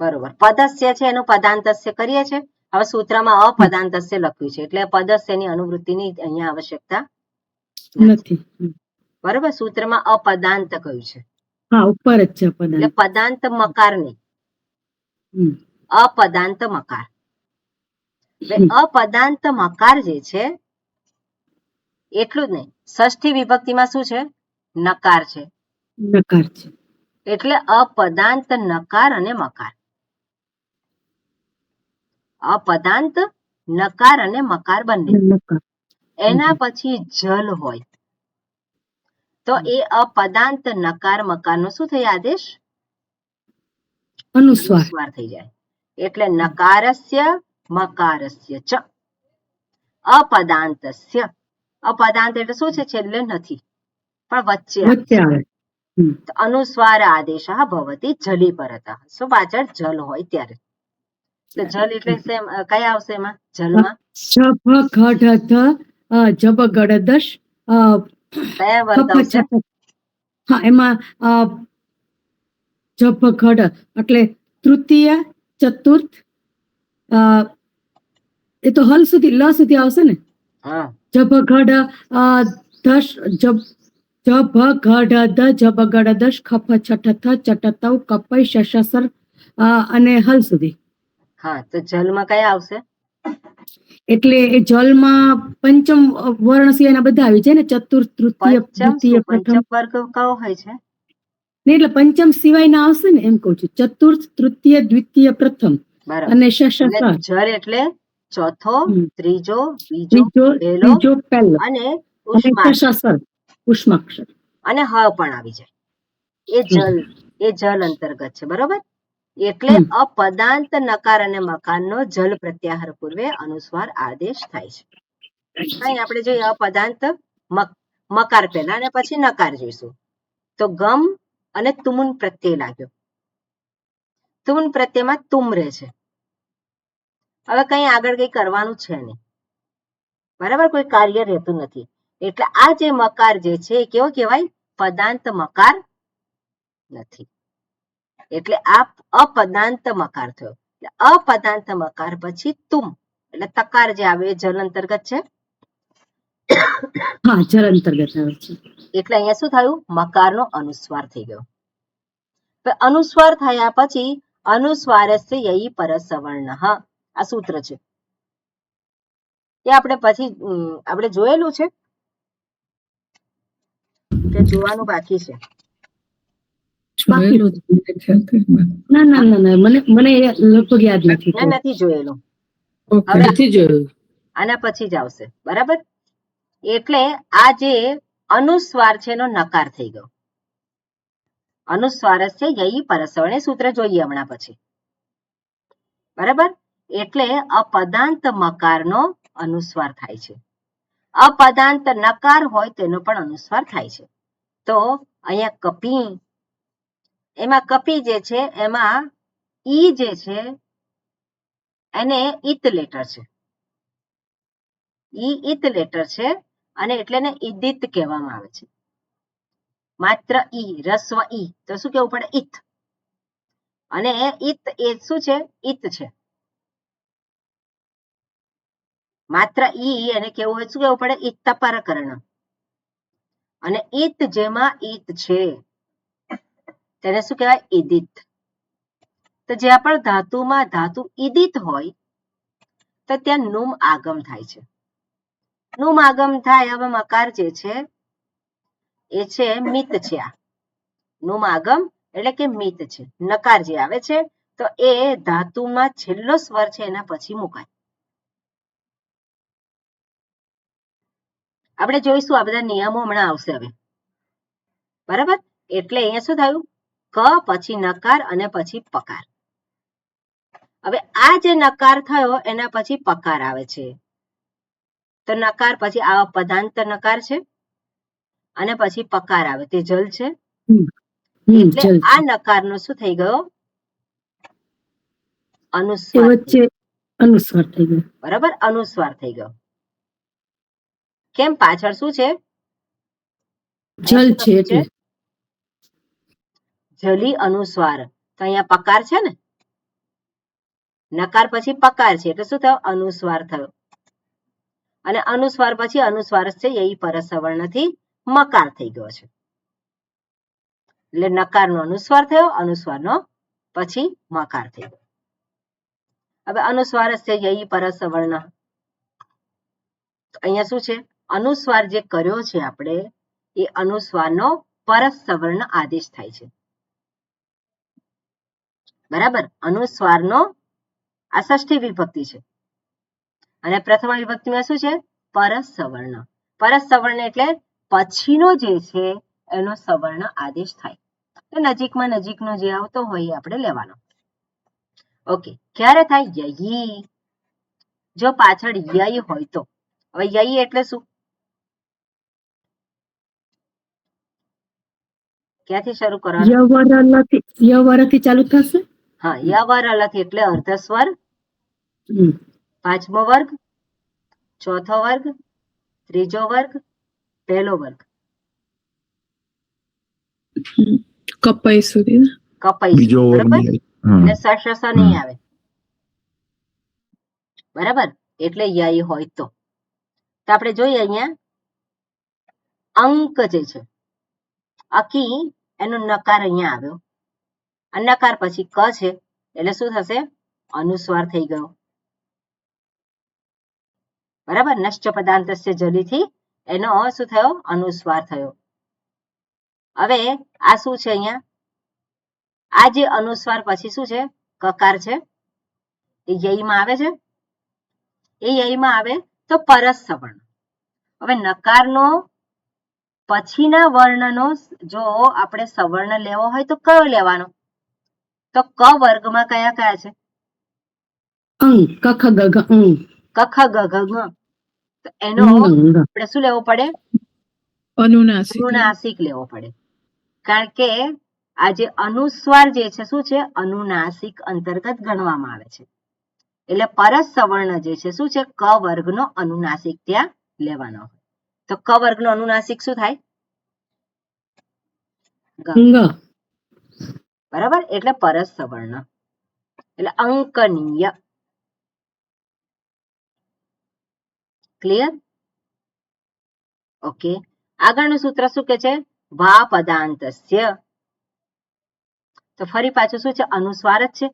B: બરોબર. પદસ્ય છે એનું પદાંતસ્ય કરીએ છે. હવે સૂત્રમાં અપદાંતસ્ય લખ્યું છે, એટલે પદસ્યની અનુવૃત્તિની અહીંયા આવશ્યકતા
A: નથી.
B: બરોબર. સૂત્રમાં અપદાંત કહ્યું છે,
A: હા, ઉપર જ છે
B: એટલે
A: પદાંત.
B: પદાંત મકાર નહીં, અપદાંત મકાર. એટલે અપદાંત મકાર જે છે એટલું જ નહીં, ષષ્ઠી વિભક્તિમાં શું છે? નકાર છે,
A: નકાર છે,
B: એટલે અપદાંત નકાર અને મકાર. અપદાંત નકાર અને મકાર બંને.
A: નકાર.
B: એના પછી જલ હોય તો એ અપદાંત નકાર મકારનો શું થાય આદેશ?
A: અનુસ્વાર.
B: અનુસ્વાર થઈ જાય. એટલે નકારસ્ય મકારસ્ય ચ અપદાંતસ્ય. અપદાંત એટલે શું છે? છેલ્લે નથી પણ વચ્ચે
A: વચ્ચે આવે.
B: અનુસ્વાર આદેશ ભવતી જલી પરતઃ. શું પાછળ જલ હોય ત્યારે. એટલે જલ એટલે કયા આવશે એમાં? જલમાં
A: જભ ઘડ ધ જબ ગડદશ
B: કયા વર્ગ આવશે?
A: હા, એમાં જભ ઘડ એટલે તૃતીય, ચતુર્થ, એ તો હલ સુધી, લ સુધી આવશે ને?
B: હા,
A: જભ ઘડ દશ, જભ ઘડ ધ જબ ગડ દશ ખપ છઠ થ ચટતવ કપય શશસર અને હલ સુધી.
B: હા, તો જલમાં કયા આવશે?
A: એટલે એ જલમાં પંચમ વર્ણ સિવાયના બધા આવી જાય ને, ચતુર્થ, તૃતીય,
B: પંચમ
A: દ્વિતીય,
B: શું
A: પ્રથમ.
B: પંચમ વર્ગ કયો હોય છે?
A: નહીં, એટલે પંચમ સિવાયના આવશે ને એમ કહું છું. ચતુર્થ, તૃતીય, દ્વિતીય, પ્રથમ
B: બરાબર.
A: અને
B: એટલે
A: ષષ્ઠ.
B: જર એટલે ચોથો,
A: હમ.
B: ત્રીજો, બીજો,
A: ત્રીજો,
B: પહેલો
A: ત્રીજો, પહેલો
B: અને
A: અને
B: ઉષ્માક્ષર
A: ષષ્ઠ, ઉષ્માક્ષર.
B: અને હ પણ આવી જાય. એ જલ અંતર્ગત છે. બરોબર. એટલે
A: હમ.
B: અપદાંત નકાર અને મકારનો જલ પ્રત્યાહાર પૂર્વે અનુસ્વાર આદેશ થાય છે. અહીં આપણે જોઈએ અપદાંત મકાર પહેલા અને પછી નકાર જોઈશું. તો ગમ અને તુમુન પ્રત્યય લાગ્યો. તુમુન પ્રત્યયમાં તુમ રહે છે. હવે કઈ આગળ કઈ કરવાનું છે નહીં. બરાબર, કોઈ કાર્ય રહેતું નથી. એટલે આ જે મકાર જે છે એ કેવો કહેવાય? પદાંત મકાર નથી. એટલે આ અપદાંત મકાર થયો. અપદાંત મકાર પછી તુમ એટલે તકાર જે આવે એ જલ અંતર્ગત છે.
A: હા, જલ અંતર્ગત આવે છે.
B: એટલે અહીંયા શું થયું? મકારનો અનુસ્વાર થઈ ગયો. અનુસ્વાર થયા પછી અનુસ્વારસ્ય યઈ પરસવર્ણ, આ સૂત્ર છે. એ આપણે પછી આપણે જોયેલું છે કે જોવાનું બાકી છે?
C: જોયેલું જ મને ખ્યાલ નથી.
A: ના ના ના ના, મને એ લગભગ યાદ નથી.
B: મેં નથી જોયેલું.
C: ઓકે,
B: હવે
C: નથી જોયું.
B: આના પછી જ આવશે. બરાબર. એટલે આ જે અનુસ્વાર છે એનો નકાર થઈ ગયો. અનુસ્વાર છે યઈ પરસવર્ણ સૂત્ર જોઈએ હમણાં પછી. બરાબર. એટલે અપદાંત મકારનો અનુસ્વાર થાય છે. અપદાંત નકાર હોય તેનો પણ અનુસ્વાર થાય છે. તો અહીંયા કપી, એમાં કપી જે છે એમાં ઈ જે છે એને ઈત લેટર છે. ઈ ઈત લેટર છે અને એટલે એને ઈદિત કહેવામાં આવે છે. માત્ર ઈ, રસ્વ ઈ, તો શું કેવું પડે? ઈત. અને ઈત એ શું છે? ઈત છે. માત્ર ઈ એને કેવું હોય, શું કેવું પડે? ઈત પરકર્ણ. અને ઈત જેમાં ઈત છે તેને શું કહેવાય? ઈદિત. તો જ્યાં પણ ધાતુમાં ધાતુ ઈદિત હોય તો ત્યાં નુમ આગમ થાય છે. નુમ આગમ થાય. હવે મકાર જે છે એ છે મિત છે. આ નુમ આગમ એટલે કે મિત છે. નકાર જે આવે છે તો એ ધાતુમાં છેલ્લો સ્વર છે એના પછી મુકાય. આપણે જોઈશું આ બધા નિયમો હમણાં આવશે હવે. બરાબર. એટલે અહીંયા શું થયું? ક પછી નકાર અને પછી પકાર. હવે આ જે નકાર થયો એના પછી પકાર આવે છે. તો નકાર પછી આ પદાંત નકાર છે અને પછી પકાર આવે તે જલ છે. એટલે આ નકારનો શું થઈ ગયો? અનુસ્વાર.
A: વચ્ચે અનુસ્વાર થઈ ગયો.
B: બરાબર, અનુસ્વાર થઈ ગયો. કેમ? પાછળ શું છે?
A: જલ છે એટલે
B: જલી અનુસ્વાર. તો અહીંયા પકાર છે ને, નકાર પછી પકાર છે એટલે શું થયો? અનુસ્વાર થયો. અને અનુસ્વાર પછી અનુસ્વાર છે યઈ પરસવર્ણથી મકાર થઈ ગયો છે. એટલે નકારનો અનુસ્વાર થયો, અનુસ્વારનો પછી મકાર થઈ ગયો. હવે અનુસ્વાર છે યઈ પરસવર્ણ. અહીંયા શું છે? અનુસ્વાર જે કર્યો છે આપણે એ અનુસ્વારનો પરસવર્ણ આદેશ થાય છે. બરાબર. અનુસ્વારનો આ ષષ્ઠી વિભક્તિ છે અને પ્રથમ વિભક્તિમાં શું છે? પરસવર્ણ. પરસવર્ણ એટલે પછીનો જે છે એનો સવર્ણ આદેશ થાય. નજીકમાં નજીકનો જે આવતો હોય એ આપણે લેવાનો. ઓકે. ક્યારે થાય? યઈ. જો પાછળ યય હોય તો. હવે યઈ એટલે શું? ક્યાંથી શરૂ કરવાનું?
A: યવરથી ચાલુ થશે.
B: હા, યવર અલથી એટલે અર્ધસ્વર, પાંચમો વર્ગ, ચોથો વર્ગ, ત્રીજો વર્ગ, પહેલો વર્ગ.
E: કપાઈ સુધી.
B: કપાઈ
H: બીજો
B: બરાબર.
H: વર્ગ
B: એટલે સશસ નહીં આવે. બરાબર. એટલે યય હોય તો આપણે જોઈએ અહીંયા અંક જે છે અકી એનો નકાર અહીંયા આવ્યો. નકાર પછી ક છે એટલે શું થશે? અનુસ્વાર થઈ ગયો. બરાબર, નશ્ચ પદાંતસ્ય જલીથી એનો શું થયો? અનુસ્વાર થયો. હવે આ શું છે અહીંયા? આ જે અનુસ્વાર પછી શું છે? કકાર છે. એ યયમાં આવે છે. એ યયમાં આવે તો પરસ સવર્ણ. હવે નકારનો પછીના વર્ણનો જો આપણે સવર્ણ લેવો હોય તો કયો લેવાનો? તો ક વર્ગમાં કયા કયા છે?
A: અંગ, ક ખ ગ ઘ અંગ,
B: ક ખ ગ ઘ ઞ. તો એનો
A: અંગ.
B: આપણે શું લેવો પડે?
E: અનુનાસિક
B: અનુનાસિક લેવો પડે. કારણ કે આ જે અનુસ્વાર જે છે શું છે? અનુનાસિક અંતર્ગત ગણવામાં આવે છે. એટલે પરસ સવર્ણ જે છે શું છે? ક વર્ગનો અનુનાસિક ત્યાં લેવાનો હોય. તો ક વર્ગનો અનુનાસિક શું થાય? ગ.
A: અંગ.
B: બરાબર, એટલે પરસ સવર્ણ એટલે અંકનીય. ક્લિયર? ઓકે. આગળનું સૂત્ર શું કે છે? વા પદાંતસ્ય. તો ફરી પાછું શું છે? અનુસ્વાર જ છે.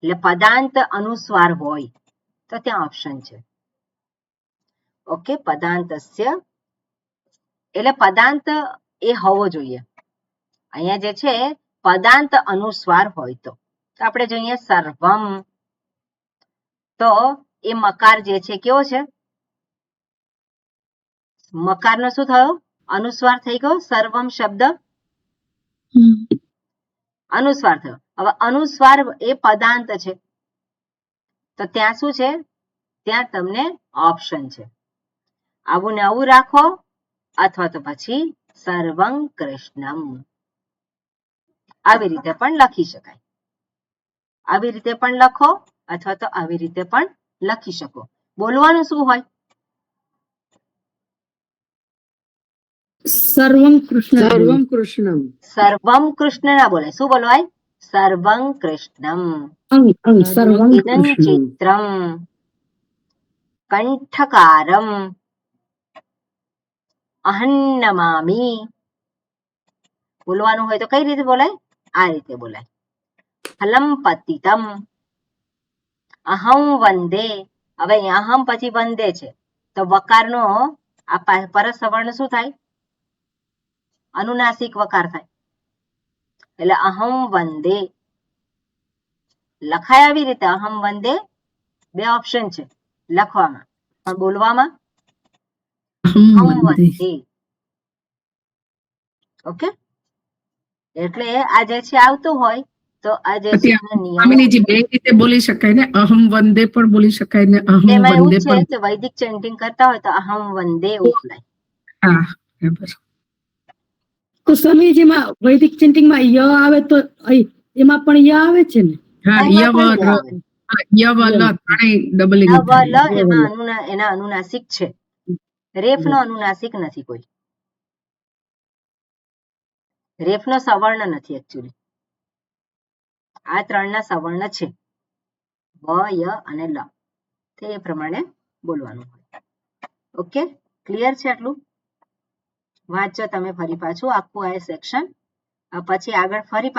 B: એટલે પદાંત અનુસ્વાર હોય તો ત્યાં ઓપ્શન છે. ઓકે, પદાંતસ્ય એટલે પદાંત એ હોવો જોઈએ. અહીંયા જે છે પદાંત અનુસ્વાર હોય તો આપણે જોઈએ સર્વમ, તો એ મકાર જે છે કેવો છે? મકારનો શું થયો? અનુસ્વાર થઈ ગયો. સર્વમ શબ્દ અનુસ્વાર થયો. હવે અનુસ્વાર એ પદાંત છે તો ત્યાં શું છે? ત્યાં તમને ઓપ્શન છે. આવું ને આવું રાખો અથવા તો પછી સર્વં કૃષ્ણમ. આવી રીતે પણ લખી શકાય. આવી રીતે પણ લખો અથવા તો આવી રીતે પણ લખી શકો. બોલવાનું શું હોય?
A: સર્વં કૃષ્ણ.
B: સર્વમ કૃષ્ણ ના બોલાય. શું બોલવાય? સર્વં કૃષ્ણમ.
A: અંગ, અંગ, સર્વં
B: ઇદં
A: કૃષ્ણ.
B: ચિત્રમ કંઠકારમ અહન્નમામી. બોલવાનું હોય તો કઈ રીતે બોલાય? આ રીતે બોલાય. ફલમ પતિતમ અહં વંદે. હવે અહમ પછી વંદે છે તો વકારનો આ પરસવર્ણ શું થાય? અનુનાસિક વકાર થાય. એટલે અહં વંદે લખાય આવી રીતે. અહમ વંદે બે ઓપ્શન છે લખવામાં, પણ બોલવામાં અહં વંદે. ઓકે, એટલે આ જે છે આવતું હોય તો આ જે છે નિયમ.
C: સ્વામીજી બે રીતે બોલી શકાય ને, અહમ વંદે પણ બોલી શકાય ને અહમ
B: એમાં એવું
C: વંદે
B: છે
C: પણ.
B: કે વૈદિક ચેન્ટિંગ કરતા હોય તો અહમ વંદે ઉઠલાય.
C: હા, બરાબર.
A: તો સ્વામીજીમાં વૈદિક ચેન્ટિંગમાં ય આવે તો એમાં પણ ય આવે છે ને?
C: હા,
B: એમાં
C: યવ
B: પણ ય આવે.
C: યવ લ ત્રણેય ડબલિંગ
B: ય, વ, લ
C: થાય.
B: એમાં એના અનુનાસિક છે. રેફનો અનુનાસિક નથી કોઈ. રેફનો સવર્ણ નથી એકચ્યુઅલી. આ ત્રણના સવર્ણ છે, વ, ય અને લ. તે એ પ્રમાણે બોલવાનું હોય. ઓકે, ક્લિયર છે આટલું? વાંચો તમે ફરી પાછું આખું આ સેક્શન. પછી આગળ ફરી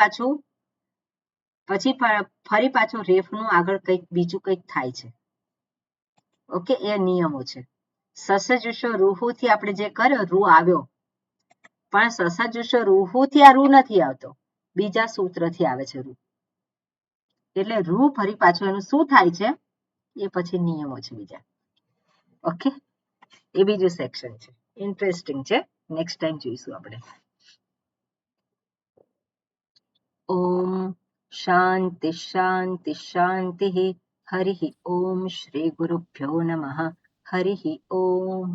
B: પાછું રેફનું આગળ કંઈક બીજું કંઈક થાય છે. ઓકે, એ નિયમો છે. સસજુષો રૂહુથી આપણે જે કર્યો, રૂ આવ્યો, પણ સસજુષો રૂહુથી આ રૂ નથી આવતો, બીજા સૂત્રથી આવે છે રૂ. એટલે રૂ ફરી પાછું એનું શું થાય છે એ પછી નિયમો છે બીજા. ઓકે, એ બીજું સેક્શન છે, ઇન્ટરેસ્ટિંગ છે. નેક્સ્ટ ટાઈમ જોઈશું આપણે. ઓમ શાંતિ શાંતિ શાંતિ. હરિ ઓમ. શ્રી ગુરુભ્યો નમઃ. હરિ ઓમ.